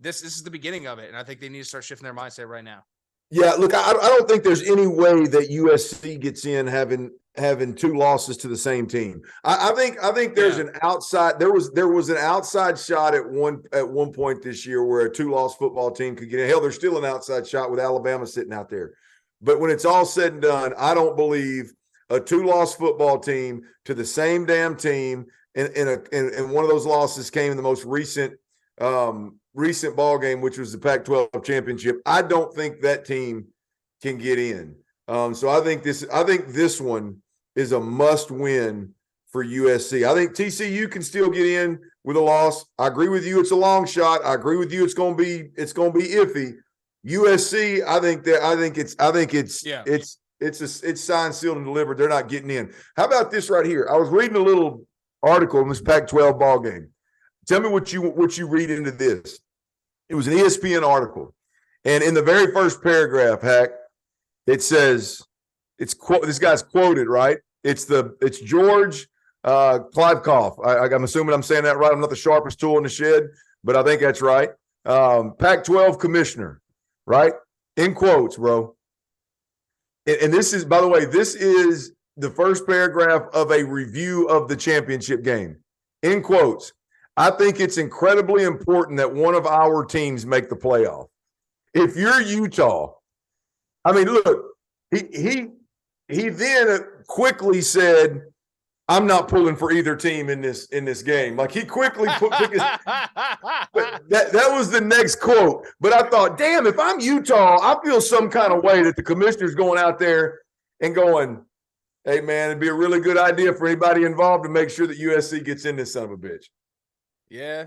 Speaker 2: this is the beginning of it, and I think they need to start shifting their mindset right now.
Speaker 1: Yeah, look, I don't think there's any way that USC gets in having 2 losses to the same team. I think there's an outside. There was an outside shot at one point this year where a 2-loss football team could get in. Hell, there's still an outside shot with Alabama sitting out there. But when it's all said and done, I don't believe a 2-loss football team to the same damn team, and one of those losses came in the most recent ball game, which was the Pac-12 championship. I don't think that team can get in. So I think this one is a must-win for USC. I think TCU can still get in with a loss. I agree with you; it's a long shot. I agree with you; it's going to be iffy. USC, it's signed, sealed, and delivered. They're not getting in. How about this right here? I was reading a little article in this Pac-12 ball game. Tell me what you read into this. It was an ESPN article, and in the very first paragraph, Hack, it says this guy's quoted, right? It's George Kliavkoff. I'm assuming I'm saying that right. I'm not the sharpest tool in the shed, but I think that's right. Pac-12 commissioner, right? In quotes, bro. And this is, by the way, this is the first paragraph of a review of the championship game. In quotes. I think it's incredibly important that one of our teams make the playoff. If you're Utah, I mean, look, he then quickly said, "I'm not pulling for either team in this game." Like he quickly put his, that was the next quote. But I thought, damn, if I'm Utah, I feel some kind of way that the commissioner's going out there and going, "Hey man, it'd be a really good idea for anybody involved to make sure that USC gets in this son of a bitch."
Speaker 2: Yeah.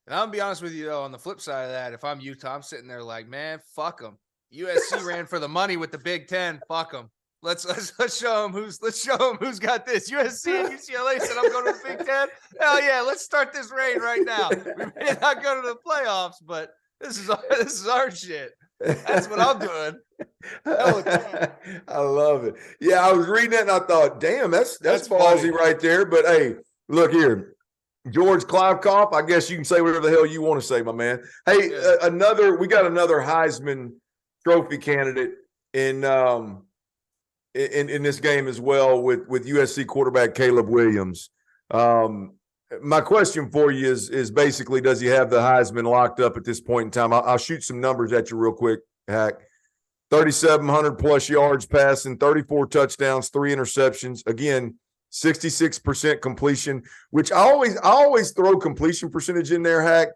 Speaker 2: And I'm going to be honest with you, though, on the flip side of that, if I'm Utah, I'm sitting there like, man, fuck them. USC ran for the money with the Big Ten. Fuck them. Let's show them who's got this. USC and UCLA said I'm going to the Big Ten. Hell yeah, let's start this raid right now. We may not go to the playoffs, but this is our shit. That's what I'm doing.
Speaker 1: I love it. Yeah, I was reading that and I thought, damn, that's ballsy right there. But hey, look here. George Kliavkoff, I guess you can say whatever the hell you want to say, my man. Hey, we got another Heisman Trophy candidate in this game as well with USC quarterback Caleb Williams. My question for you is basically, does he have the Heisman locked up at this point in time? I'll shoot some numbers at you real quick, Hack. 3,700 plus yards passing, 34 touchdowns, 3 interceptions. Again, 66% completion, which I always throw completion percentage in there, Hack,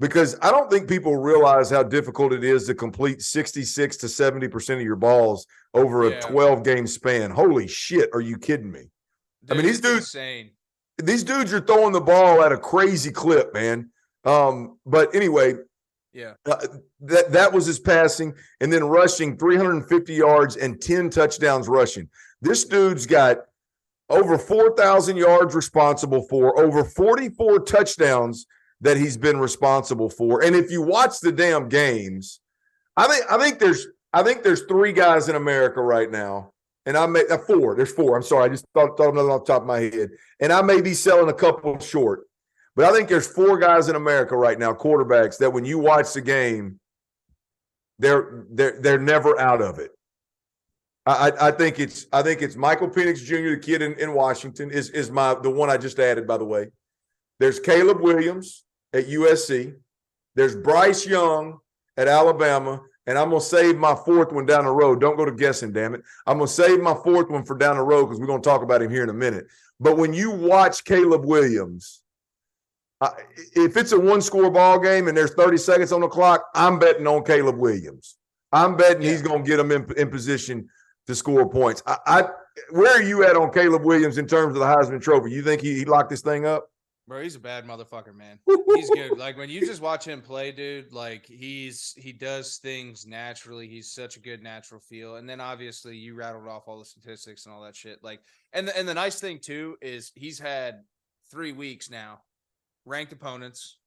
Speaker 1: because I don't think people realize how difficult it is to complete 66 to 70% of your balls over a 12-game span. Holy shit, are you kidding me?
Speaker 2: Dude, I mean,
Speaker 1: these dudes are throwing the ball at a crazy clip, man. But anyway, that was his passing, and then rushing 350 yards and 10 touchdowns rushing. This dude's got over 4,000 yards responsible for, over 44 touchdowns that he's been responsible for. And if you watch the damn games, I think there's 3 guys in America right now, and I may 4. There's 4. I'm sorry, I just thought another off the top of my head, and I may be selling a couple short. But I think there's 4 guys in America right now, quarterbacks, that when you watch the game, they're never out of it. I think it's Michael Penix Jr., the kid in Washington, is the one I just added, by the way. There's Caleb Williams at USC. There's Bryce Young at Alabama. And I'm going to save my 4th one down the road. Don't go to guessing, damn it. I'm going to save my 4th one for down the road because we're going to talk about him here in a minute. But when you watch Caleb Williams, if it's a 1-score ball game and there's 30 seconds on the clock, I'm betting on Caleb Williams. I'm betting he's going to get them in position to score points. Where are you at on Caleb Williams in terms of the Heisman Trophy? You think he locked this thing up?
Speaker 2: Bro, he's a bad motherfucker, man. He's good. Like, when you just watch him play, dude, like, he does things naturally. He's such a good natural feel. And then obviously you rattled off all the statistics and all that shit. Like, and the nice thing too is he's had 3 weeks now, ranked opponents,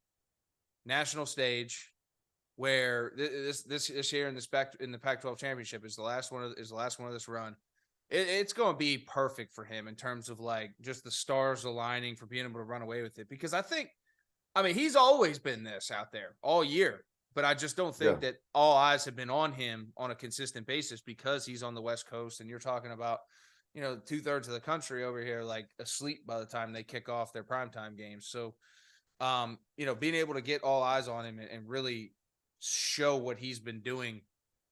Speaker 2: national stage, where this year in the Pac-12 championship is the last one of this run. It's going to be perfect for him in terms of, like, just the stars aligning for being able to run away with it. Because he's always been this out there all year, but I just don't think that all eyes have been on him on a consistent basis because he's on the West Coast, and you're talking about, 2/3 of the country over here, like, asleep by the time they kick off their primetime games. So, being able to get all eyes on him and really show what he's been doing,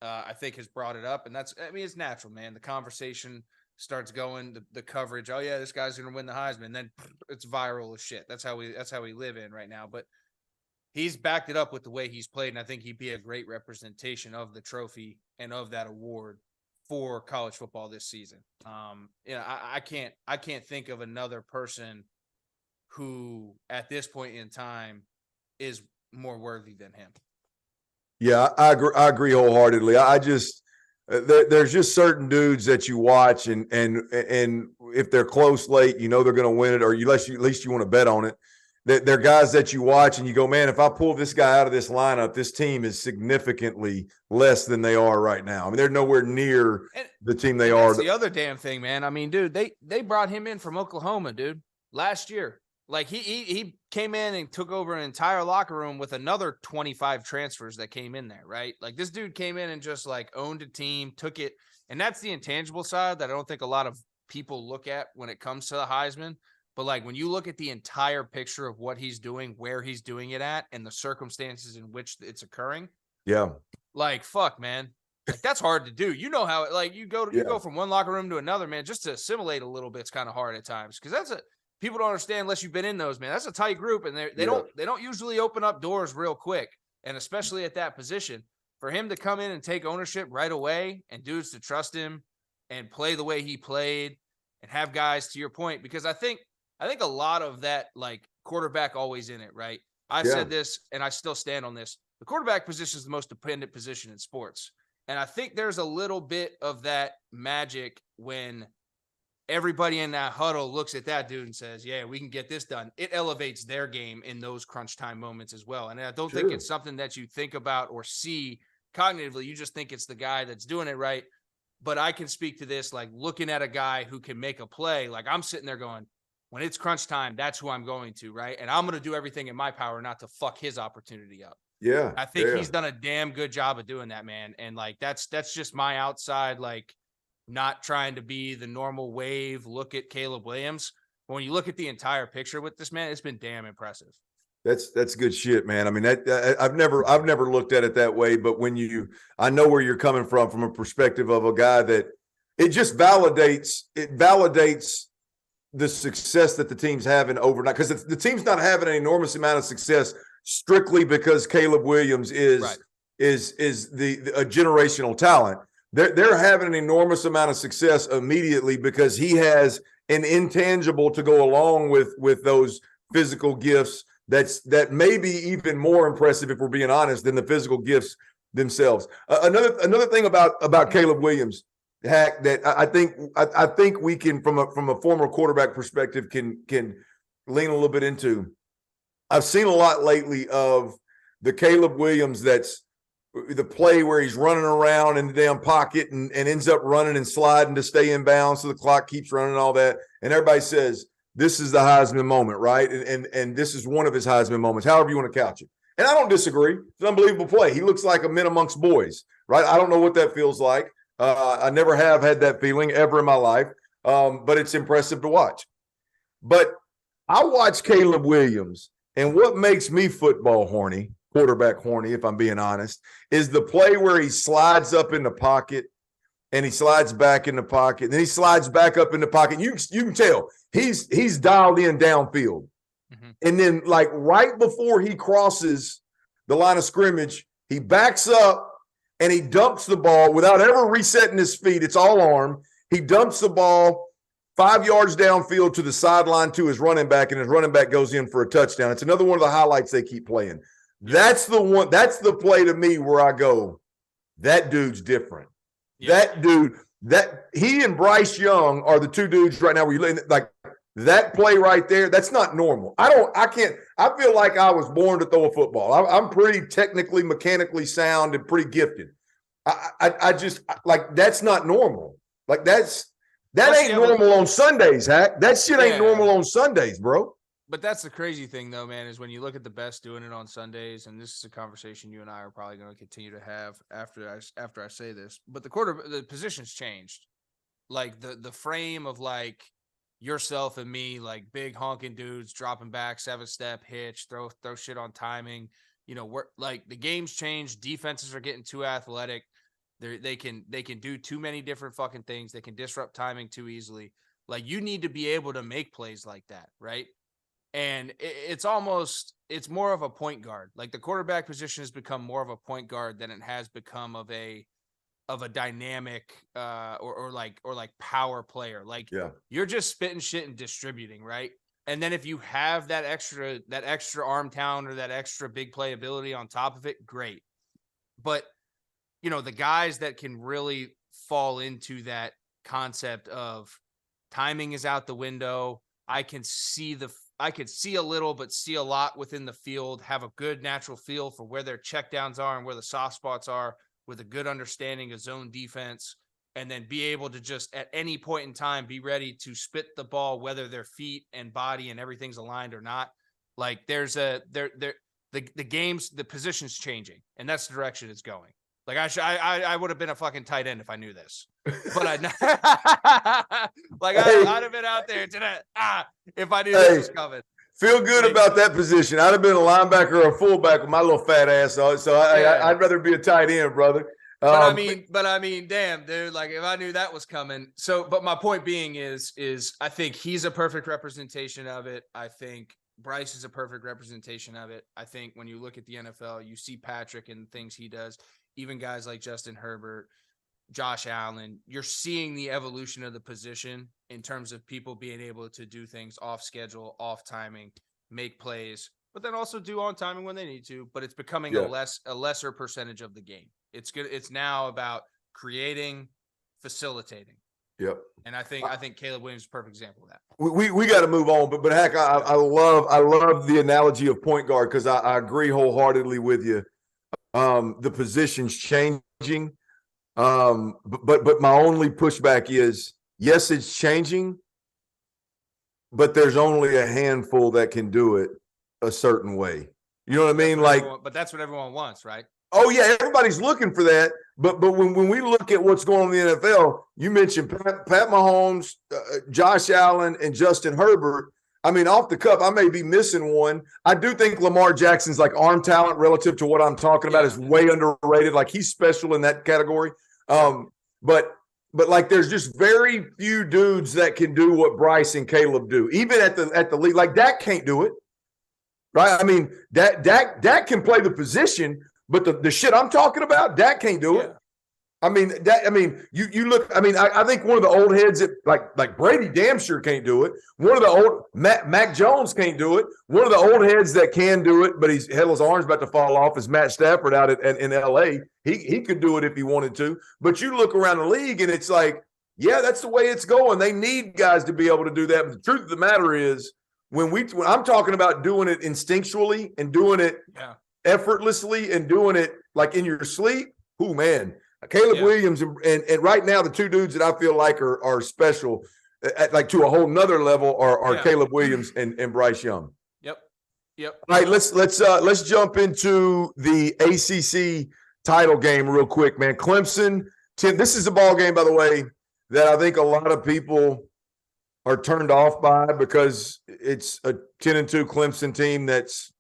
Speaker 2: I think has brought it up. And it's natural, man. The conversation starts going, the coverage. Oh yeah, this guy's going to win the Heisman. And then it's viral as shit. That's how we live in right now. But he's backed it up with the way he's played. And I think he'd be a great representation of the trophy and of that award for college football this season. I can't think of another person who at this point in time is more worthy than him.
Speaker 1: Yeah, I agree wholeheartedly. I just there's just certain dudes that you watch, and if they're close late, they're going to win it, or at least you want to bet on it. They're guys that you watch and you go, man, if I pull this guy out of this lineup, this team is significantly less than they are right now. I mean, they're nowhere near the team they are.
Speaker 2: That's the other damn thing, man. I mean, dude, they brought him in from Oklahoma, dude, last year. Like, he came in and took over an entire locker room with another 25 transfers that came in there, right? Like, this dude came in and just, like, owned a team, took it. And that's the intangible side that I don't think a lot of people look at when it comes to the Heisman. But, like, when you look at the entire picture of what he's doing, where he's doing it at, and the circumstances in which it's occurring. Yeah. Like, fuck, man. Like, that's hard to do. You know how, like, you go from one locker room to another, man, just to assimilate a little bit's kind of hard at times. Because people don't understand unless you've been in those, man. That's a tight group, and they don't usually open up doors real quick, and especially at that position. For him to come in and take ownership right away, and dudes to trust him and play the way he played, and have guys, to your point, because I think a lot of that, like, quarterback always in it, right? I've said this, and I still stand on this. The quarterback position is the most dependent position in sports, and I think there's a little bit of that magic when everybody in that huddle looks at that dude and says, yeah, we can get this done. It elevates their game in those crunch time moments as well. And I don't think it's something that you think about or see cognitively. You just think it's the guy that's doing it right. But I can speak to this, like, looking at a guy who can make a play. Like, I'm sitting there going, when it's crunch time, that's who I'm going to, right? And I'm going to do everything in my power not to fuck his opportunity up. Yeah. I think he's done a damn good job of doing that, man. And, like, that's just my outside, like, not trying to be the normal wave look at Caleb Williams. But when you look at the entire picture with this man, it's been damn impressive. That's good shit, man. I mean, I've never looked at it that way, but I know where you're coming from a perspective of a guy that it validates the success that the team's having overnight, because the team's not having an enormous amount of success strictly because Caleb Williams is a generational talent. They're having an enormous amount of success immediately because he has an intangible to go along with those physical gifts that may be even more impressive, if we're being honest, than the physical gifts themselves. Another thing about Caleb Williams, Hack, that I think we can, from a former quarterback perspective, can lean a little bit into. I've seen a lot lately of the Caleb Williams that's the play where he's running around in the damn pocket and ends up running and sliding to stay in bounds, so the clock keeps running and all that. And everybody says,
Speaker 1: this is the Heisman moment, right? And this is one of his Heisman moments, however you want to couch it. And I don't disagree. It's an unbelievable play. He looks like a men amongst boys, right? I don't know what that feels like. I never have had that feeling ever in my life, but it's impressive to watch. But I watch Caleb Williams, and what makes me football horny, quarterback horny, if I'm being honest, is the play where he slides up in the pocket and he slides back in the pocket, and then he slides back up in the pocket. You can tell he's dialed in downfield. Mm-hmm. And then, like, right before he crosses the line of scrimmage, he backs up and he dumps the ball without ever resetting his feet. It's all arm. He dumps the ball 5 yards downfield to the sideline to his running back, and his running back goes in for a touchdown. It's another one of the highlights they keep playing. That's the one. That's the play to me where I go, that dude's different. Yeah. That dude, he and Bryce Young are the two dudes right now where you like that play right there. That's not normal. I feel like I was born to throw a football. I'm pretty technically, mechanically sound and pretty gifted. I just like, that's not normal. Like that ain't normal on Sundays, Hack. That shit ain't normal on Sundays, bro.
Speaker 2: But that's the crazy thing, though, man, is when you look at the best doing it on Sundays, and this is a conversation you and I are probably going to continue to have after I say this. But the position's changed, like the frame of like yourself and me, like big honking dudes dropping back 7-step hitch, throw shit on timing. You know, we're like the game's changed. Defenses are getting too athletic. They can do too many different fucking things. They can disrupt timing too easily. Like, you need to be able to make plays like that, right? And it's more of a point guard. Like, the quarterback position has become more of a point guard than it has become of a dynamic or like power player. Like, you're just spitting shit and distributing, right? And then if you have that extra arm talent or that extra big play ability on top of it, great. But you know, the guys that can really fall into that concept of timing is out the window. I can see a little, but see a lot within the field, have a good natural feel for where their checkdowns are and where the soft spots are, with a good understanding of zone defense, and then be able to just at any point in time be ready to spit the ball, whether their feet and body and everything's aligned or not. Like, the position's changing, and that's the direction it's going. Like, I would have been a fucking tight end if I knew this, but I'd have been out there today if I knew this was coming.
Speaker 1: Feel good about that position. I'd have been a linebacker or a fullback with my little fat ass on. So I'd rather be a tight end, brother.
Speaker 2: But I mean, damn, dude. Like, if I knew that was coming. So, but my point being is I think he's a perfect representation of it. I think Bryce is a perfect representation of it. I think when you look at the NFL, you see Patrick and things he does. Even guys like Justin Herbert, Josh Allen, you're seeing the evolution of the position in terms of people being able to do things off schedule, off timing, make plays, but then also do on timing when they need to. But it's becoming a lesser percentage of the game. It's good. It's now about creating, facilitating.
Speaker 1: Yep.
Speaker 2: And I think Caleb Williams is a perfect example of that.
Speaker 1: We got to move on, but Heck, I love the analogy of point guard, because I agree wholeheartedly with you. The position's changing. But my only pushback is, yes, it's changing, but there's only a handful that can do it a certain way. You know what I mean?
Speaker 2: But that's what everyone wants, right?
Speaker 1: Oh yeah, everybody's looking for that. But when we look at what's going on in the NFL, you mentioned Pat Mahomes, Josh Allen, and Justin Herbert. I mean, off the cuff, I may be missing one. I do think Lamar Jackson's like arm talent relative to what I'm talking about is way underrated. Like, he's special in that category. But like, there's just very few dudes that can do what Bryce and Caleb do, even at the league. Like, Dak can't do it, right? I mean, Dak can play the position, but the shit I'm talking about, Dak can't do it. I mean, you look. I mean, I think one of the old heads that like Brady damn sure can't do it. One of the old Mac Jones can't do it. One of the old heads that can do it, but his arm's about to fall off, is Matt Stafford out in L.A. He could do it if he wanted to. But you look around the league and it's like, yeah, that's the way it's going. They need guys to be able to do that. But the truth of the matter is, when I'm talking about doing it instinctually and doing it effortlessly and doing it like in your sleep, man. Caleb Williams and right now, the two dudes that I feel like are special, like to a whole nother level are
Speaker 2: Yeah.
Speaker 1: Caleb Williams and Bryce Young.
Speaker 2: Yep.
Speaker 1: All right, let's jump into the ACC title game real quick, man. Clemson, Tim. This is a ball game, by the way, that I think a lot of people are turned off by because it's a 10-2 Clemson team that's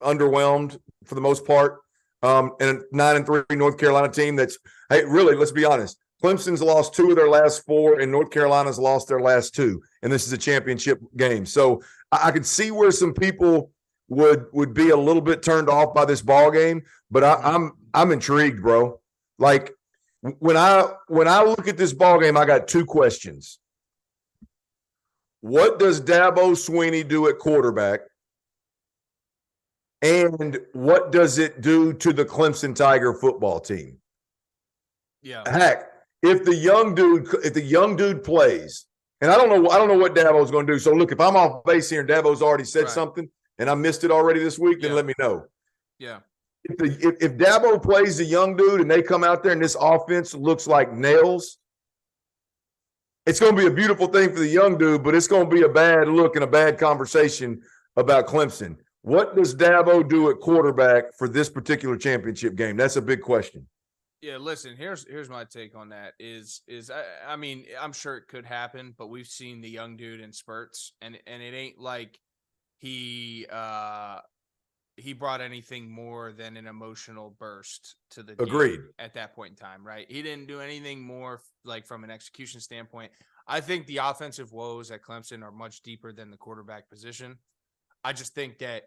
Speaker 1: underwhelmed for the most part, and a 9-3 North Carolina team that's, hey, really, let's be honest. Clemson's lost 2 of their last 4, and North Carolina's lost their last 2, and this is a championship game. So I could see where some people would be a little bit turned off by this ball game, but I'm intrigued, bro. Like when I look at this ball game, I got 2 questions. What does Dabo Swinney do at quarterback? And what does it do to the Clemson Tiger football team?
Speaker 2: Yeah.
Speaker 1: Heck, if the young dude plays, and I don't know what Dabo's going to do. So look, if I'm off base here and Dabo's already said something and I missed it already this week, then let me know.
Speaker 2: Yeah.
Speaker 1: If Dabo plays the young dude and they come out there and this offense looks like nails, it's going to be a beautiful thing for the young dude, but it's going to be a bad look and a bad conversation about Clemson. What does Dabo do at quarterback for this particular championship game? That's a big question.
Speaker 2: Yeah, listen, here's my take on that is I mean, I'm sure it could happen, but we've seen the young dude in spurts, and it ain't like he brought anything more than an emotional burst to the
Speaker 1: Agreed.
Speaker 2: game at that point in time, right? He didn't do anything more like from an execution standpoint. I think the offensive woes at Clemson are much deeper than the quarterback position. I just think that,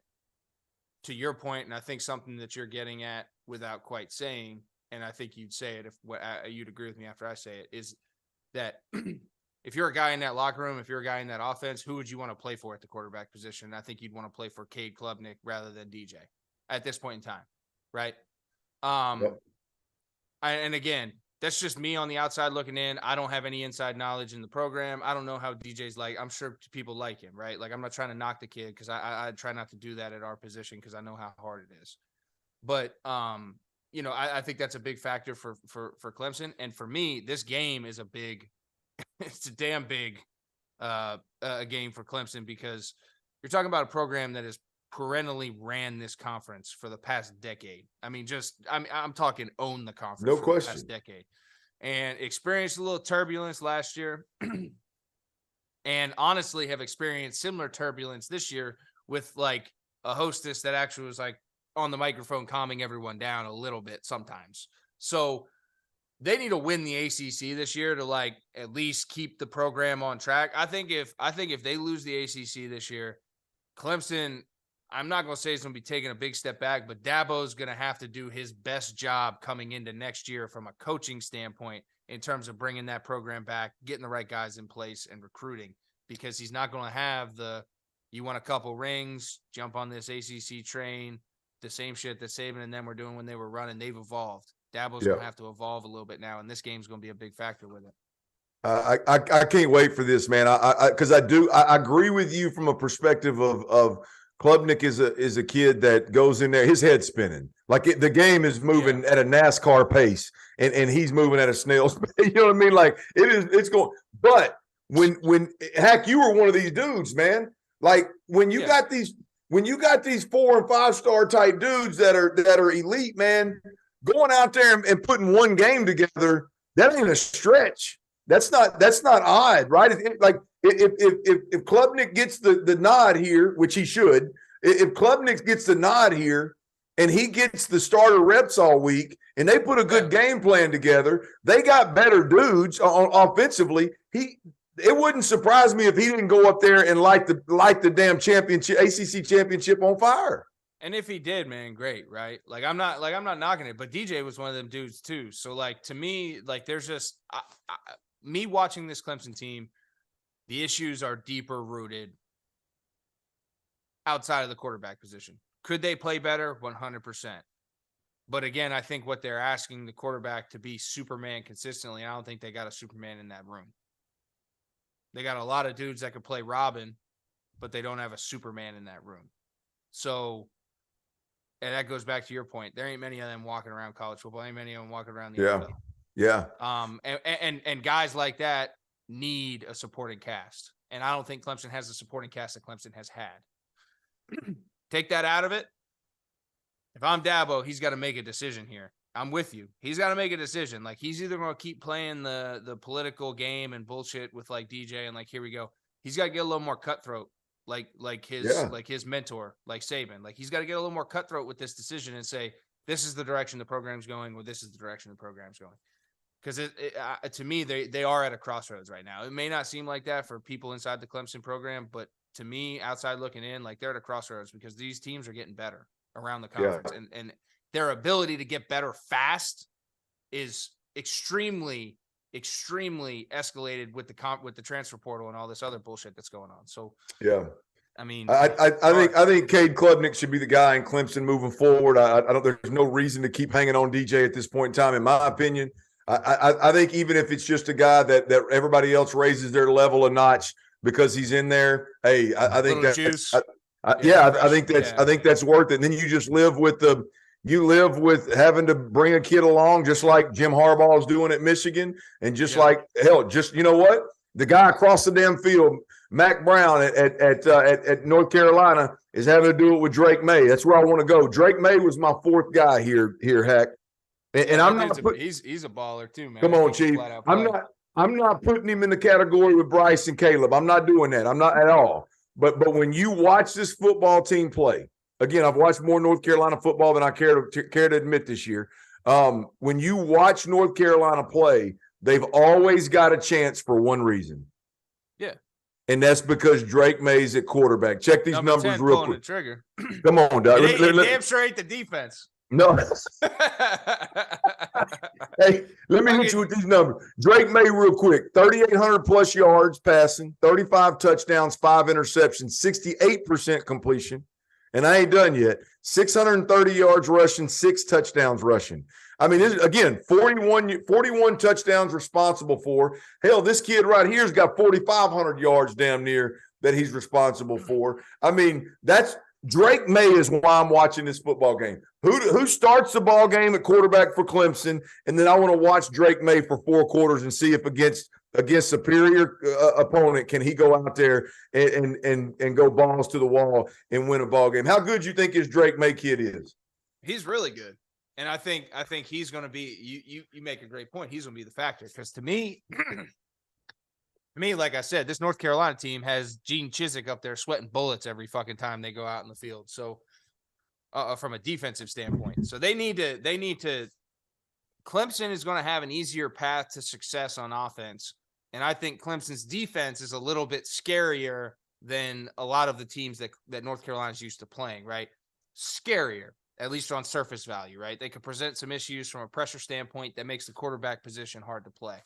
Speaker 2: to your point, and I think something that you're getting at without quite saying, and I think you'd say it if you'd agree with me after I say it, is that if you're a guy in that locker room, if you're a guy in that offense, who would you want to play for at the quarterback position? I think you'd want to play for Cade Klubnik rather than DJ at this point in time, right? And again, that's just me on the outside looking in. I don't have any inside knowledge in the program. I don't know how DJ's like. I'm sure people like him, right? Like, I'm not trying to knock the kid because I try not to do that at our position because I know how hard it is. But you know, I think that's a big factor for Clemson. And for me, this game is it's a damn big game for Clemson because you're talking about a program that has perennially ran this conference for the past decade. I mean, I'm talking own the conference
Speaker 1: No
Speaker 2: for
Speaker 1: question.
Speaker 2: the past decade, and experienced a little turbulence last year, and honestly have experienced similar turbulence this year with like a hostess that actually was like on the microphone calming everyone down a little bit sometimes. So they need to win the ACC this year to like at least keep the program on track. I think if they lose the ACC this year, Clemson, I'm not going to say it's going to be taking a big step back, but Dabo's going to have to do his best job coming into next year from a coaching standpoint in terms of bringing that program back, getting the right guys in place and recruiting, because he's not going to have you want a couple rings, jump on this ACC train, the same shit that Saban and them were doing when they were running. They've evolved. Dabo's going to have to evolve a little bit now, and this game's going to be a big factor with it.
Speaker 1: I can't wait for this, man. Because I agree with you from a perspective of Klubnik is a kid that goes in there, his head's spinning. Like the game is moving at a NASCAR pace, and he's moving at a snail's pace. You know what I mean? Like it's going. But when Hack, you were one of these dudes, man. Like when you got these 4 and 5 star type dudes that are elite, man, going out there and putting one game together, that ain't a stretch. That's not odd, right? If Klubnik gets the nod here, which he should, if Klubnik gets the nod here and he gets the starter reps all week and they put a good game plan together, they got better dudes offensively. It wouldn't surprise me if he didn't go up there and light the damn championship, ACC championship on fire.
Speaker 2: And if he did, man, great, right? Like I'm not knocking it, but DJ was one of them dudes too. So like to me, like there's just me watching this Clemson team, the issues are deeper rooted outside of the quarterback position. Could they play better? 100%. But again, I think what they're asking the quarterback to be Superman consistently, I don't think they got a Superman in that room. They got a lot of dudes that could play Robin, but they don't have a Superman in that room. So, and that goes back to your point. There ain't many of them walking around college football. Ain't many of them walking around the NFL.
Speaker 1: Yeah.
Speaker 2: And guys like that, need a supporting cast. And I don't think Clemson has the supporting cast that Clemson has had. Take that out of it. If I'm Dabo, he's got to make a decision here. I'm with you. He's got to make a decision. Like, he's either going to keep playing the political game and bullshit with like DJ and like, here we go. He's got to get a little more cutthroat, like his mentor, like Saban. Like, he's got to get a little more cutthroat with this decision and say, this is the direction the program's going, or this is the direction the program's going. Because to me, they are at a crossroads right now. It may not seem like that for people inside the Clemson program, but to me, outside looking in, like, they're at a crossroads because these teams are getting better around the conference, and their ability to get better fast is extremely escalated with the transfer portal and all this other bullshit that's going on. So I mean, I think
Speaker 1: Cade Klubnik should be the guy in Clemson moving forward. I don't. There's no reason to keep hanging on DJ at this point in time, in my opinion. I think even if it's just a guy that everybody else raises their level a notch because he's in there. Hey, I think that. I think that's worth it. And then you just live with having to bring a kid along, just like Jim Harbaugh is doing at Michigan, and just like you know what, the guy across the damn field, Mac Brown at North Carolina, is having to do it with Drake May. That's where I want to go. Drake May was my fourth guy here, Hack. And I'm not
Speaker 2: he's a baller too, man.
Speaker 1: Come on, Chief. I'm not putting him in the category with Bryce and Caleb. I'm not doing that. I'm not at all. But when you watch this football team play, again, I've watched more North Carolina football than I care to admit this year. When you watch North Carolina play, they've always got a chance for one reason. Yeah. And that's because Drake May's at quarterback. Check these numbers real quick.
Speaker 2: Trigger.
Speaker 1: Come on, Doug.
Speaker 2: Damn sure ain't the defense.
Speaker 1: No. Hey, let me hit you with these numbers. Drake May, real quick: 3,800 plus yards passing, 35 touchdowns, 5 interceptions, 68% completion. And I ain't done yet. 630 yards rushing, 6 touchdowns rushing. I mean, this, again, 41 touchdowns responsible for. Hell, this kid right here's got 4,500 yards damn near that he's responsible for. I mean, that's Drake May is why I'm watching this football game. Who starts the ball game at quarterback for Clemson, and then I want to watch Drake May for 4 quarters and see if against superior opponent can he go out there and go balls to the wall and win a ball game. How good you think his Drake May kid is?
Speaker 2: He's really good, and I think he's going to be. You make a great point. He's going to be the factor because to me. Like I said, this North Carolina team has Gene Chizik up there sweating bullets every fucking time they go out in the field. So from a defensive standpoint, so they need to Clemson is going to have an easier path to success on offense. And I think Clemson's defense is a little bit scarier than a lot of the teams that North Carolina's used to playing, right? Scarier, at least on surface value, right? They could present some issues from a pressure standpoint that makes the quarterback position hard to play.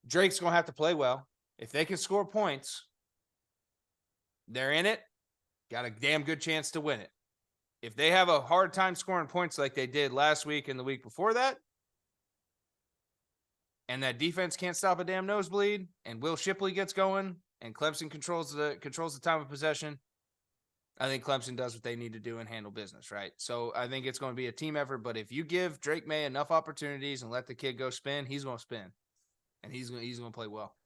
Speaker 2: Drake's going to have to play well. If they can score points, they're in it. Got a damn good chance to win it. If they have a hard time scoring points like they did last week and the week before that, and that defense can't stop a damn nosebleed, and Will Shipley gets going, and Clemson controls the time of possession, I think Clemson does what they need to do and handle business, right? So I think it's going to be a team effort, but if you give Drake May enough opportunities and let the kid go spin, he's going to spin. And he's going to play well.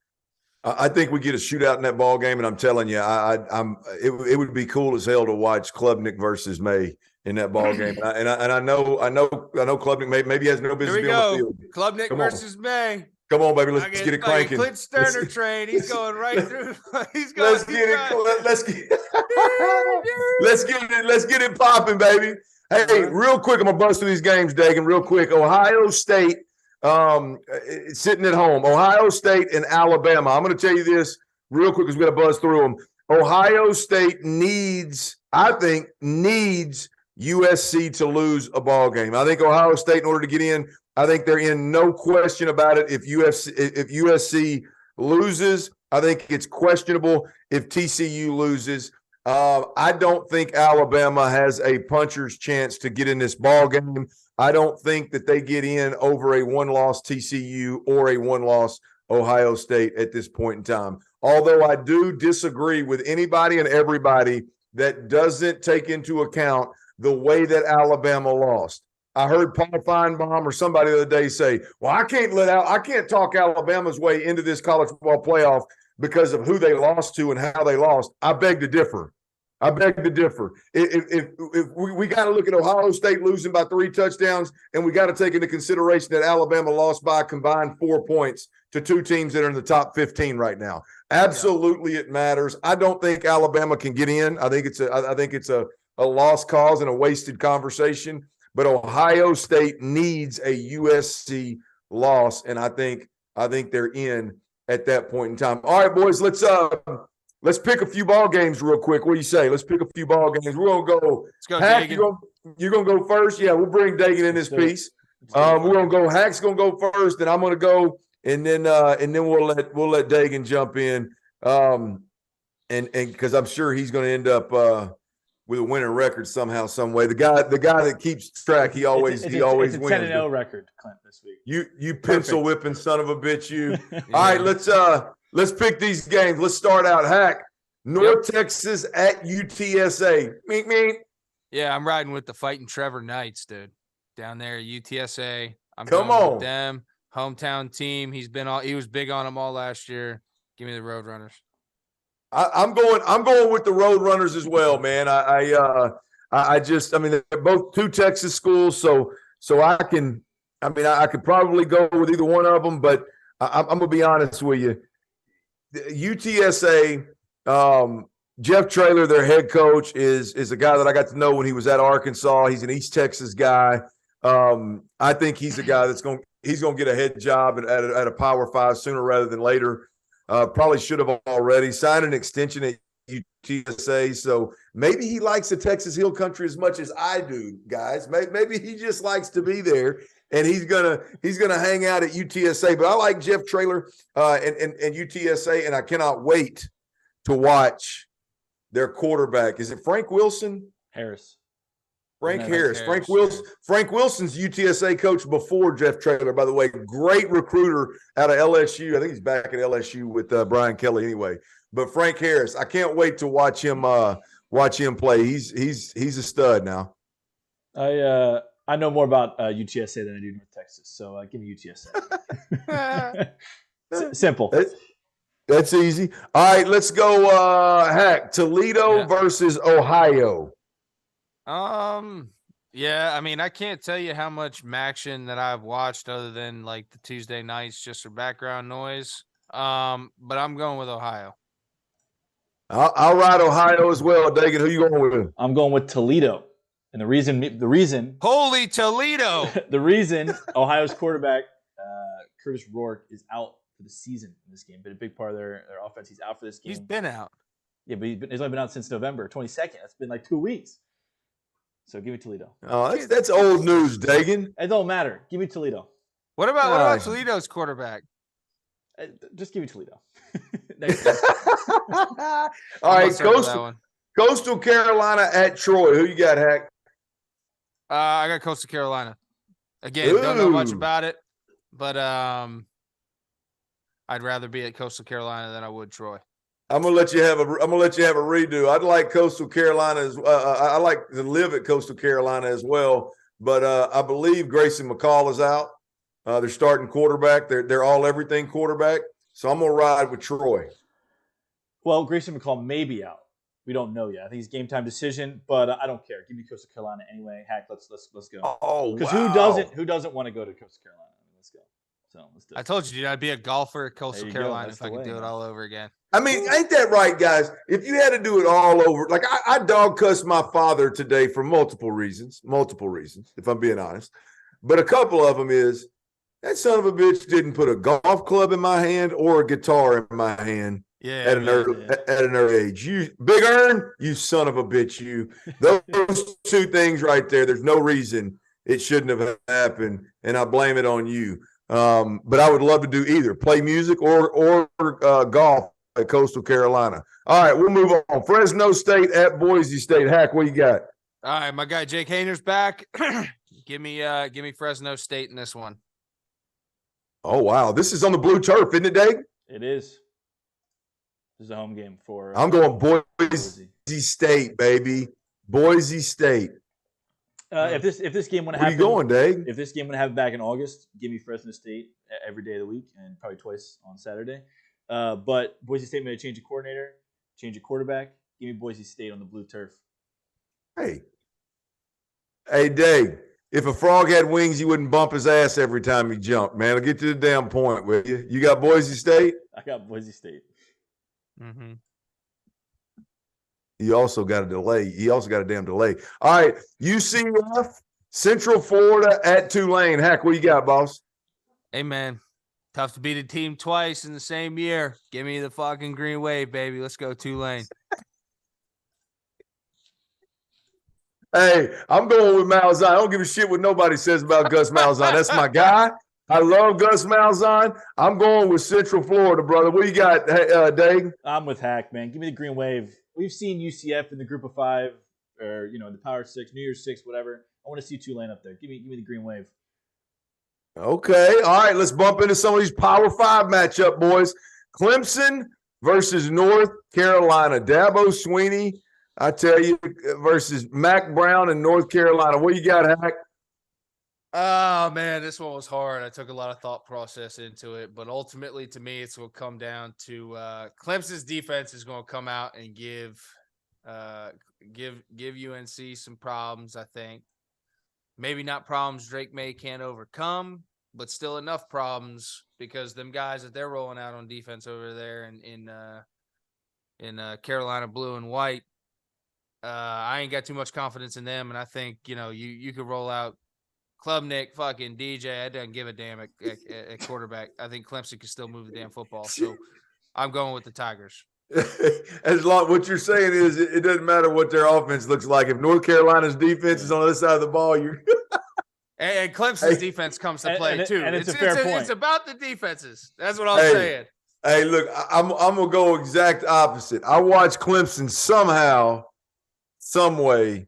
Speaker 1: I think we get a shootout in that ball game, and I'm telling you, it would be cool as hell to watch Klubnik versus May in that ball game. And I know Klubnik maybe has no business being on the field.
Speaker 2: Klubnik versus May.
Speaker 1: Come on, baby, let's get it cranking.
Speaker 2: Clint Stoerner train, he's going right through.
Speaker 1: Let's get it popping, baby. Hey, real quick, I'm gonna bust through these games, Dagan. Real quick, Ohio State. Sitting at home, Ohio State and Alabama. I'm going to tell you this real quick because we got to buzz through them. Ohio State needs USC to lose a ball game. I think Ohio State, in order to get in, I think they're in, no question about it. If USC loses, I think it's questionable if TCU loses. I don't think Alabama has a puncher's chance to get in this ball game. I don't think that they get in over a one-loss TCU or a one-loss Ohio State at this point in time. Although I do disagree with anybody and everybody that doesn't take into account the way that Alabama lost. I heard Paul Feinbaum or somebody the other day say, well, I can't talk Alabama's way into this college football playoff because of who they lost to and how they lost. I beg to differ. If we got to look at Ohio State losing by 3 touchdowns, and we got to take into consideration that Alabama lost by a combined 4 points to 2 teams that are in the top 15 right now. Absolutely, it matters. I don't think Alabama can get in. I think it's a lost cause and a wasted conversation. But Ohio State needs a USC loss, and I think they're in at that point in time. All right, boys, let's pick a few ball games real quick. What do you say? Let's pick a few ball games. We're gonna go.
Speaker 2: Let's go,
Speaker 1: Hack,
Speaker 2: Dagan.
Speaker 1: you're gonna go first. Yeah, we'll bring Dagan in this piece. We're gonna go. Hack's gonna go first, and I'm gonna go, and then we'll let Dagan jump in. And because I'm sure he's gonna end up with a winning record somehow, some way. The guy that keeps track, he always wins.
Speaker 3: It's a 10-0 record, Clint, this week.
Speaker 1: You pencil whipping son of a bitch, you. All right, let's pick these games. Let's start out. Hack. North Texas at UTSA. Meet me.
Speaker 2: Yeah, I'm riding with the Fighting Trevor Knights, dude. Down there at UTSA.
Speaker 1: Come on.
Speaker 2: With them. Hometown team. He was big on them all last year. Give me the Roadrunners.
Speaker 1: I'm going with the Roadrunners as well, man. I mean, they're both 2 Texas schools, so I could probably go with either one of them, but I'm gonna be honest with you. UTSA, Jeff Traylor, their head coach, is a guy that I got to know when he was at Arkansas. He's an East Texas guy. I think he's a guy that's gonna get a head job at a Power 5 sooner rather than later. Probably should have already signed an extension at UTSA. So maybe he likes the Texas Hill Country as much as I do, guys. Maybe he just likes to be there, and he's gonna hang out at UTSA. But I like Jeff Traylor and UTSA, and I cannot wait to watch their quarterback. Is it Frank Wilson?
Speaker 3: Harris.
Speaker 1: Frank Harris. Frank Wilson's UTSA coach before Jeff Traylor, by the way. Great recruiter out of LSU. I think he's back at LSU with Brian Kelly anyway. But Frank Harris, I can't wait to watch him play. He's a stud now.
Speaker 3: I know more about UTSA than I do North Texas, so give me UTSA. Simple.
Speaker 1: That's easy. All right, let's go. Hack Toledo versus Ohio.
Speaker 2: Yeah, I mean, I can't tell you how much Maction that I've watched other than like the Tuesday nights just for background noise. But I'm going with Ohio.
Speaker 1: I'll ride Ohio as well. Dagan, who you going with?
Speaker 3: I'm going with Toledo. And the reason
Speaker 2: Holy Toledo.
Speaker 3: The reason Ohio's quarterback Curtis Rourke is out for the season in this game, but a big part of their offense, he's out for this game.
Speaker 2: He's been out.
Speaker 3: Yeah, but he's only been out since November 22nd. That's been like 2 weeks. So give me Toledo.
Speaker 1: Oh, that's old news, Dagan.
Speaker 3: It don't matter. Give me Toledo.
Speaker 2: What about Toledo's quarterback?
Speaker 3: Just give me Toledo.
Speaker 1: All right, Coastal Carolina at Troy. Who you got, Hack?
Speaker 2: I got Coastal Carolina. Again, don't know much about it, but I'd rather be at Coastal Carolina than I would Troy. I'm gonna let you have a
Speaker 1: redo. I'd like Coastal Carolina I like to live at Coastal Carolina as well, but I believe Grayson McCall is out. They're starting quarterback. They're all everything quarterback. So I'm gonna ride with Troy.
Speaker 3: Well, Grayson McCall may be out. We don't know yet. I think it's game time decision, but I don't care. Give me Coastal Carolina anyway. Hack, let's go.
Speaker 1: Oh,
Speaker 3: because who doesn't want to go to Coastal Carolina? Let's go. So let's do it.
Speaker 2: I told you, dude, I'd be a golfer at Coastal Carolina if I could do it all over again.
Speaker 1: I mean, ain't that right, guys? If you had to do it all over, like I dog cussed my father today for multiple reasons, if I'm being honest. But a couple of them is that son of a bitch didn't put a golf club in my hand or a guitar in my hand at an early age. You Big Earn, you son of a bitch, you. Those 2 things right there, there's no reason it shouldn't have happened, and I blame it on you. But I would love to do either, play music or golf at Coastal Carolina. All right, we'll move on. Fresno State at Boise State. Hack, what you got?
Speaker 2: All right, my guy Jake Hayner's back. Give me Fresno State in this one.
Speaker 1: Oh wow, this is on the blue turf, isn't it, Dave?
Speaker 3: It is. This is a home game for.
Speaker 1: I'm going Boise State, baby. Boise State.
Speaker 3: If this game would
Speaker 1: Where
Speaker 3: happen,
Speaker 1: you going, Dave?
Speaker 3: If this game would happen back in August, give me Fresno State every day of the week and probably twice on Saturday. But Boise State made a change of coordinator, change of quarterback. Give me Boise State on the blue turf.
Speaker 1: Hey, Dave. If a frog had wings, you wouldn't bump his ass every time he jumped, man. I'll get to the damn point with you. You got Boise State?
Speaker 3: I got Boise State.
Speaker 2: Mm-hmm.
Speaker 1: You also got a delay. You also got a damn delay. All right, UCF, Central Florida at Tulane. Hack, what you got, boss?
Speaker 2: Hey, man. Tough to beat a team twice in the same year. Give me the fucking green wave, baby. Let's go Tulane.
Speaker 1: Hey, I'm going with Malzahn. I don't give a shit what nobody says about Gus Malzahn. That's my guy. I love Gus Malzahn. I'm going with Central Florida, brother. What you got, Dave?
Speaker 3: I'm with Hack, man. Give me the green wave. We've seen UCF in the Group of Five, or the Power Six, New Year's Six, whatever. I want to see Tulane up there. Give me the green wave.
Speaker 1: Okay. All right. Let's bump into some of these Power Five matchup, boys. Clemson versus North Carolina. Dabo Swinney, I tell you, versus Mac Brown in North Carolina. What you got, Hack?
Speaker 2: Oh, man, this one was hard. I took a lot of thought process into it, but ultimately, to me, it's going to come down to Clemson's defense is going to come out and give UNC some problems, I think. Maybe not problems Drake May can't overcome, but still enough problems because them guys that they're rolling out on defense over there in Carolina blue and white, I ain't got too much confidence in them, and I think you could roll out Klubnik, fucking DJ. I don't give a damn at quarterback. I think Clemson can still move the damn football, so I'm going with the Tigers.
Speaker 1: What you're saying is it doesn't matter what their offense looks like. If North Carolina's defense is on the other side of the ball, you're
Speaker 2: and Clemson's defense comes to play too.
Speaker 3: And it's a fair point.
Speaker 2: It's about the defenses. That's what I'm saying.
Speaker 1: Hey, look, I'm gonna go exact opposite. I watched Clemson somehow, some way,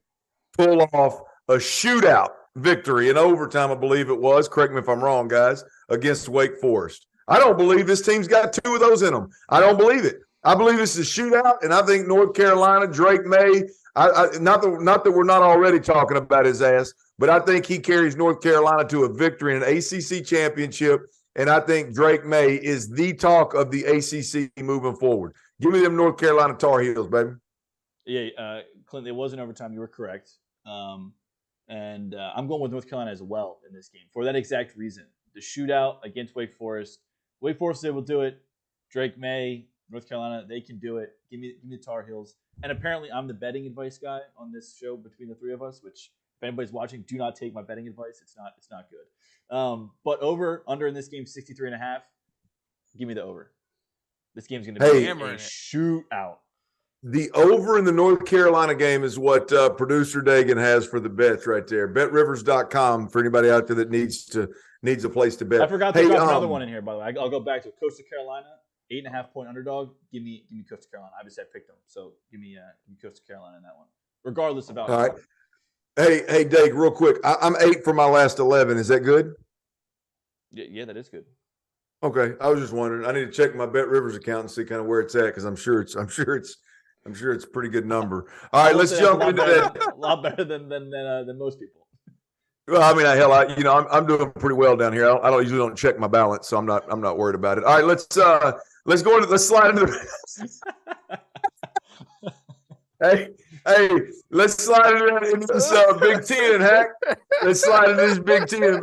Speaker 1: pull off a shootout victory in overtime, I believe it was. Correct me if I'm wrong, guys, against Wake Forest. I don't believe this team's got two of those in them. I don't believe it. I believe this is a shootout, and I think North Carolina, Drake May, not that we're not already talking about his ass, but I think he carries North Carolina to a victory in an ACC championship, and I think Drake May is the talk of the ACC moving forward. Give me them North Carolina Tar Heels, baby.
Speaker 3: Yeah, Clint, it was in overtime. You were correct. And I'm going with North Carolina as well in this game for that exact reason. The shootout against Wake Forest. Wake Forest will do it. Drake May, North Carolina, they can do it. Give me the Tar Heels. And apparently I'm the betting advice guy on this show between the three of us, which if anybody's watching, do not take my betting advice. It's not good. But under in this game, 63.5. Give me the over. This game's going to be a shootout.
Speaker 1: The over in the North Carolina game is what producer Dagan has for the bets right there. BetRivers.com for anybody out there that needs a place to bet.
Speaker 3: I forgot to drop another one in here, by the way. I'll go back to Coastal Carolina, 8.5 point underdog. Give me Coastal Carolina. Obviously, I picked them, so give me Coastal Carolina in that one, regardless of outcome.
Speaker 1: All right. Hey, Dave, real quick. I'm 8 for my last 11. Is that good?
Speaker 3: Yeah, that is good.
Speaker 1: Okay, I was just wondering. I need to check my Bet Rivers account and see kind of where it's at because I'm sure it's a pretty good number. All right, let's jump into that.
Speaker 3: A lot better than most people.
Speaker 1: Well, I mean, I'm doing pretty well down here. I usually don't check my balance, so I'm not worried about it. All right, let's slide into the. Hey, let's slide into this Big Ten, Hack. Let's slide into this Big Ten.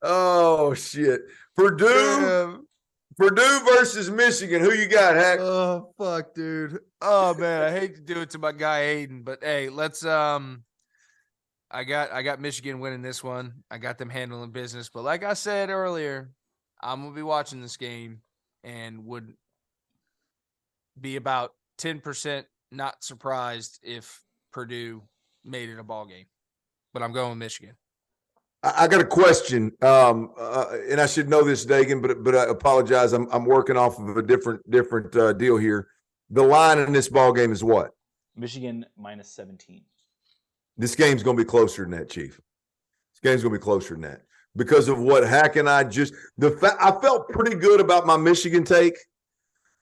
Speaker 1: Oh shit, Purdue versus Michigan. Who you got, Hack?
Speaker 2: Oh fuck, dude. Oh man, I hate to do it to my guy Aiden, but hey, let's I got Michigan winning this one. I got them handling business, but like I said earlier, I'm gonna be watching this game and would be about 10% not surprised if Purdue made it a ball game. But I'm going with Michigan.
Speaker 1: I got a question, and I should know this, Dagan, but I apologize. I'm working off of a different deal here. The line in this ball game is what?
Speaker 3: Michigan -17.
Speaker 1: This game's going to be closer than that, Chief. This game's going to be closer than that because of what Hack and I I felt pretty good about my Michigan take,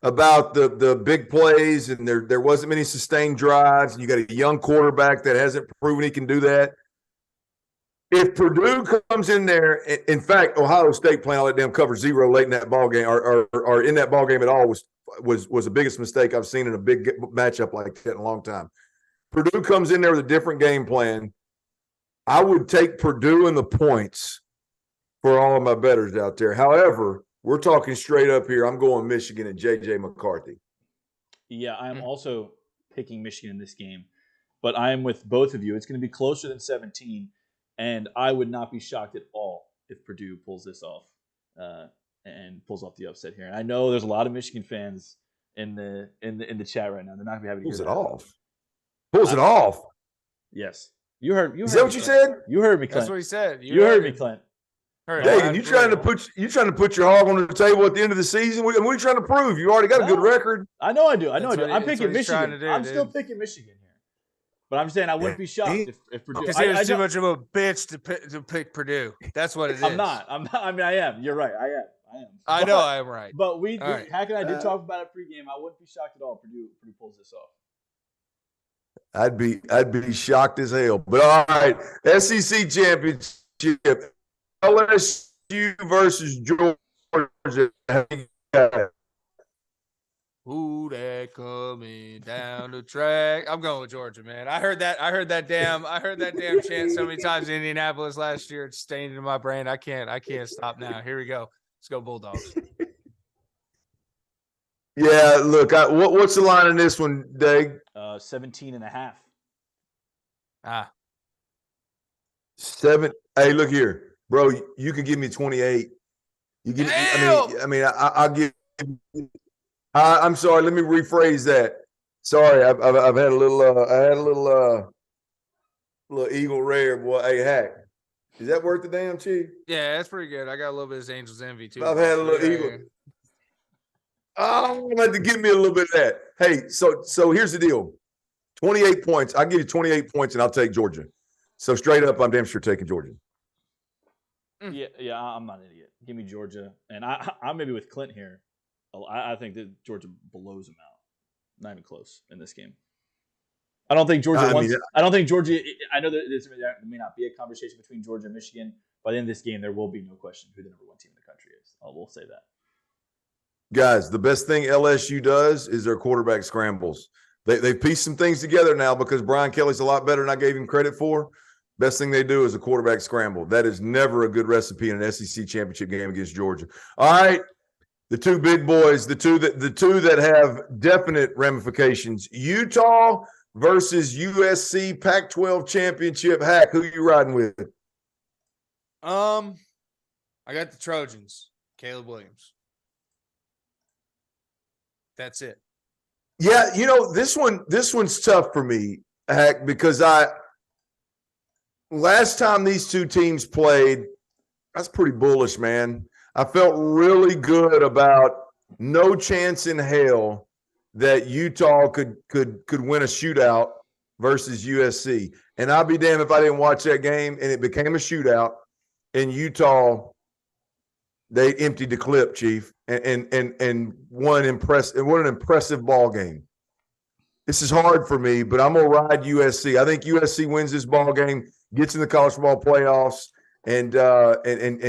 Speaker 1: about the big plays, and there wasn't many sustained drives, and you got a young quarterback that hasn't proven he can do that. If Purdue comes in there, in fact, Ohio State playing all that damn cover zero late in that ball game, or in that ball game at all, was the biggest mistake I've seen in a big matchup like that in a long time. Purdue comes in there with a different game plan. I would take Purdue in the points for all of my bettors out there. However, we're talking straight up here. I'm going Michigan and J.J. McCarthy.
Speaker 3: Yeah, I'm also picking Michigan in this game, but I am with both of you. It's going to be closer than 17, and I would not be shocked at all if Purdue pulls this off and pulls off the upset here. And I know there's a lot of Michigan fans in the chat right now. They're not going to be happy to
Speaker 1: Pulls
Speaker 3: hear
Speaker 1: it
Speaker 3: that.
Speaker 1: off. Pulls it off.
Speaker 3: Yes, you heard.
Speaker 1: Is that what you said?
Speaker 3: You heard me, Clint.
Speaker 2: That's what he said.
Speaker 3: You heard me, Clint.
Speaker 1: Dagan, you trying to put your hog on the table at the end of the season? What are you trying to prove? You already got a good record.
Speaker 3: I know I do. I'm picking
Speaker 2: Michigan.
Speaker 3: Michigan. I'm still picking Michigan here. But I'm saying I wouldn't be shocked if Purdue.
Speaker 2: Because he was too much of a bitch to pick Purdue. That's what it is.
Speaker 3: I'm not. I mean, I am. You're right. I am.
Speaker 2: I know I am right.
Speaker 3: But
Speaker 2: right.
Speaker 3: Hack and I did talk about it pregame. I wouldn't be shocked at all if Purdue pulls this off.
Speaker 1: I'd be shocked as hell. But all right, SEC championship, LSU versus Georgia.
Speaker 2: Who that coming down the track? I'm going with Georgia, man. I heard that damn chant so many times in Indianapolis last year. It's stained into my brain. I can't stop now. Here we go. Let's go Bulldogs.
Speaker 1: Yeah, look, what's the line in this one, Dag?
Speaker 3: 17.5.
Speaker 2: Ah.
Speaker 1: 7. Hey, look here, bro. You could give me 28. You give. I'll give. I'm sorry. Let me rephrase that. Sorry, I've had a little. Little Eagle Rare, boy. Hey, Hack. Is that worth the damn cheap?
Speaker 2: Yeah, that's pretty good. I got a little bit of Angels envy too.
Speaker 1: I've had a little Eagle. Oh, I'm going to give me a little bit of that. Hey, so here's the deal. 28 points. I'll give you 28 points, and I'll take Georgia. So straight up, I'm damn sure taking Georgia.
Speaker 3: Yeah, I'm not an idiot. Give me Georgia, and I'm maybe with Clint here. I think that Georgia blows them out. Not even close in this game. I don't think Georgia wants. I don't think Georgia. I know that there may not be a conversation between Georgia and Michigan, but in this game, there will be no question who the number one team in the country is. We'll say that.
Speaker 1: Guys, the best thing LSU does is their quarterback scrambles. They pieced some things together now because Brian Kelly's a lot better than I gave him credit for. Best thing they do is a quarterback scramble. That is never a good recipe in an SEC championship game against Georgia. All right, the two big boys, the two that have definite ramifications. Utah versus USC Pac-12 championship. Hack, who you riding with?
Speaker 2: I got the Trojans. Caleb Williams. That's it.
Speaker 1: Yeah, this one's tough for me, Hack, because last time these two teams played, that's pretty bullish, man. I felt really good about no chance in hell that Utah could win a shootout versus USC. And I'll be damned if I didn't watch that game and it became a shootout and Utah, they emptied the clip, Chief, and won an impressive ball game. This is hard for me, but I'm gonna ride USC. I think USC wins this ball game, gets in the college football playoffs, and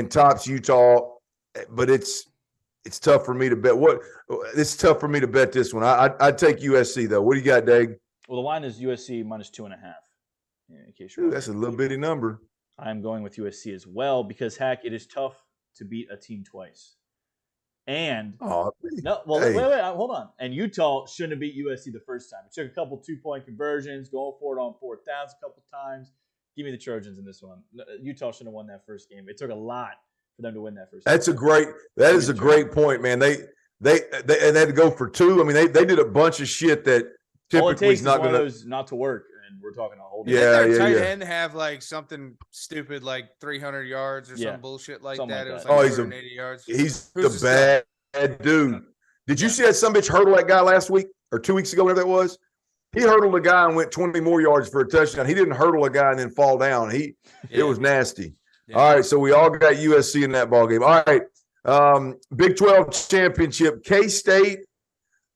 Speaker 1: tops Utah. But it's tough for me to bet. It's tough for me to bet this one. I'd take USC though. What do you got, Dag?
Speaker 3: Well, the line is USC minus 2.5. In case you're
Speaker 1: that's a little bitty number.
Speaker 3: I'm going with USC as well because Hack, it is tough to beat a team twice. And wait, hold on. And Utah shouldn't have beat USC the first time. It took a couple 2-point conversions, going for it on 4th downs a couple times. Give me the Trojans in this one. Utah shouldn't have won that first game. It took a lot for them to win that first game.
Speaker 1: That is a great point, man. They had to go for 2. I mean, they did a bunch of shit that typically is not going to
Speaker 3: not to work. And we're talking a whole
Speaker 2: tight end have like something stupid like 300 yards or some bullshit like that. It was like 180 yards.
Speaker 1: He's the bad dude. Did you see that some bitch hurdle that guy last week or 2 weeks ago, whatever that was? He hurdled a guy and went 20 more yards for a touchdown. He didn't hurdle a guy and then fall down. It was nasty. Yeah. All right, so we all got USC in that ball game. All right, Big 12 championship, K-State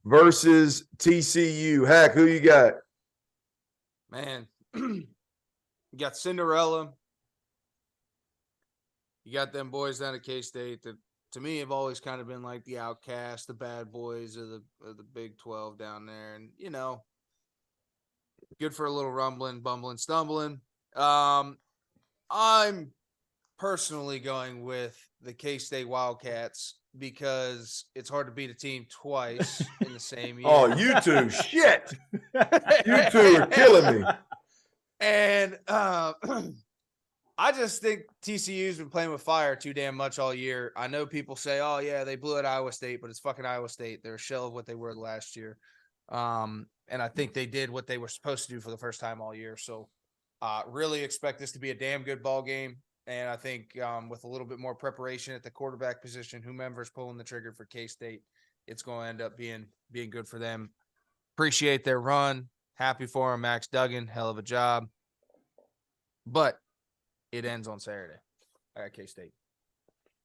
Speaker 1: versus TCU. Hack, who you got?
Speaker 2: Man, you got Cinderella. You got them boys down at K-State that, to me, have always kind of been like the outcast, the bad boys of the Big 12 down there. And, you know, good for a little rumbling, bumbling, stumbling. I'm personally going with the K-State Wildcats because it's hard to beat a team twice in the same year.
Speaker 1: Oh, you two, shit. You two are killing me.
Speaker 2: And I just think TCU's been playing with fire too damn much all year. I know people say, oh, yeah, they blew at Iowa State, but it's fucking Iowa State. They're a shell of what they were last year. And I think they did what they were supposed to do for the first time all year. So really expect this to be a damn good ball game. And I think with a little bit more preparation at the quarterback position, whomever's pulling the trigger for K-State, it's going to end up being good for them. Appreciate their run. Happy for him. Max Duggan, hell of a job. But it ends on Saturday at K-State.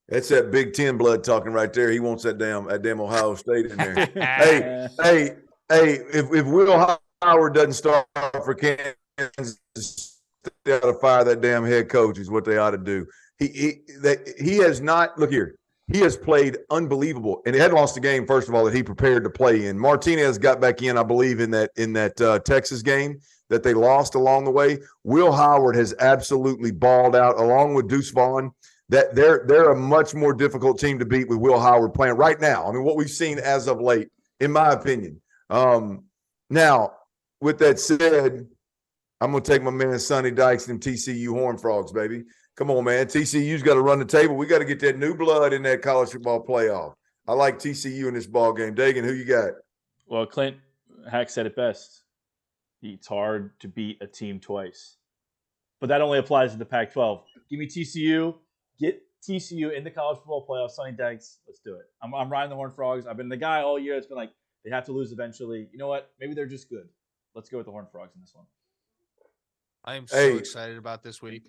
Speaker 1: That's that Big Ten blood talking right there. He wants that damn Ohio State in there. hey, if Will Howard doesn't start for Kansas, they ought to fire that damn head coach is what they ought to do. He has not – look here. He has played unbelievable, and he hadn't lost a game, first of all, that he prepared to play in. Martinez got back in, I believe, in that Texas game that they lost along the way. Will Howard has absolutely balled out, along with Deuce Vaughn. That they're a much more difficult team to beat with Will Howard playing right now. I mean, what we've seen as of late, in my opinion. Now, with that said, I'm going to take my man Sonny Dykes and TCU Horned Frogs, baby. Come on, man. TCU's got to run the table. We got to get that new blood in that college football playoff. I like TCU in this ball game. Dagan, who you got?
Speaker 3: Well, Clint Hack said it best. It's hard to beat a team twice. But that only applies to the Pac-12. Give me TCU. Get TCU in the college football playoff. Sonny Dykes, let's do it. I'm riding the Horned Frogs. I've been the guy all year that's been like, they have to lose eventually. You know what? Maybe they're just good. Let's go with the Horned Frogs in this one.
Speaker 2: I am so excited about this week.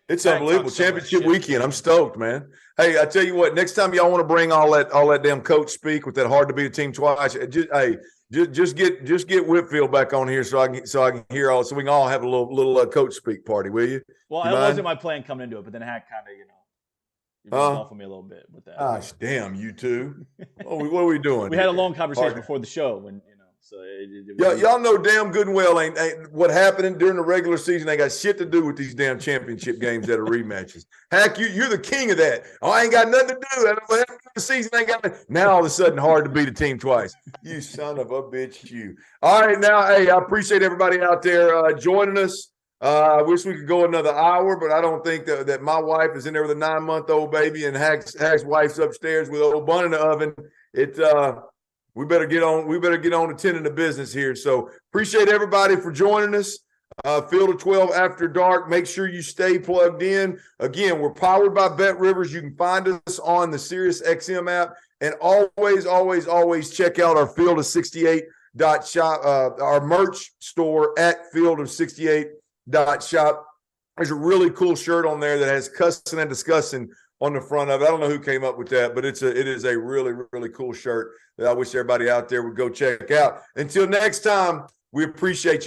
Speaker 1: It's unbelievable. Championship weekend. I'm stoked, man. Hey, I tell you what, next time y'all want to bring all that damn coach speak with that hard to beat a team twice, just get Whitfield back on here so I can hear all, so we can all have a little coach speak party, will you?
Speaker 3: Well, it wasn't my plan coming into it, but then Hack kind of, you off of me a little bit with that.
Speaker 1: Gosh, damn, you two. What are we doing?
Speaker 3: We had a long conversation before the show when so
Speaker 1: y'all know damn good and well ain't what happened during the regular season ain't got shit to do with these damn championship games that are rematches. Hack, you're the king of that. Oh, I ain't got nothing to do. What happened during the season ain't got nothing. Now all of a sudden hard to beat a team twice. You son of a bitch, you. All right, now, hey, I appreciate everybody out there joining us. I wish we could go another hour, but I don't think that my wife is in there with a 9-month-old baby and Hack's wife's upstairs with old bun in the oven. We better get on to tending the business here. So appreciate everybody for joining us. Field of 12 After Dark. Make sure you stay plugged in. Again, we're powered by Bet Rivers. You can find us on the Sirius XM app. And always, always, always check out our Field of 68 shop, our merch store at Field of 68 shop. There's a really cool shirt on there that has cussing and discussing on the front of it. I don't know who came up with that, but it is a really, really cool shirt that I wish everybody out there would go check out. Until next time, we appreciate you.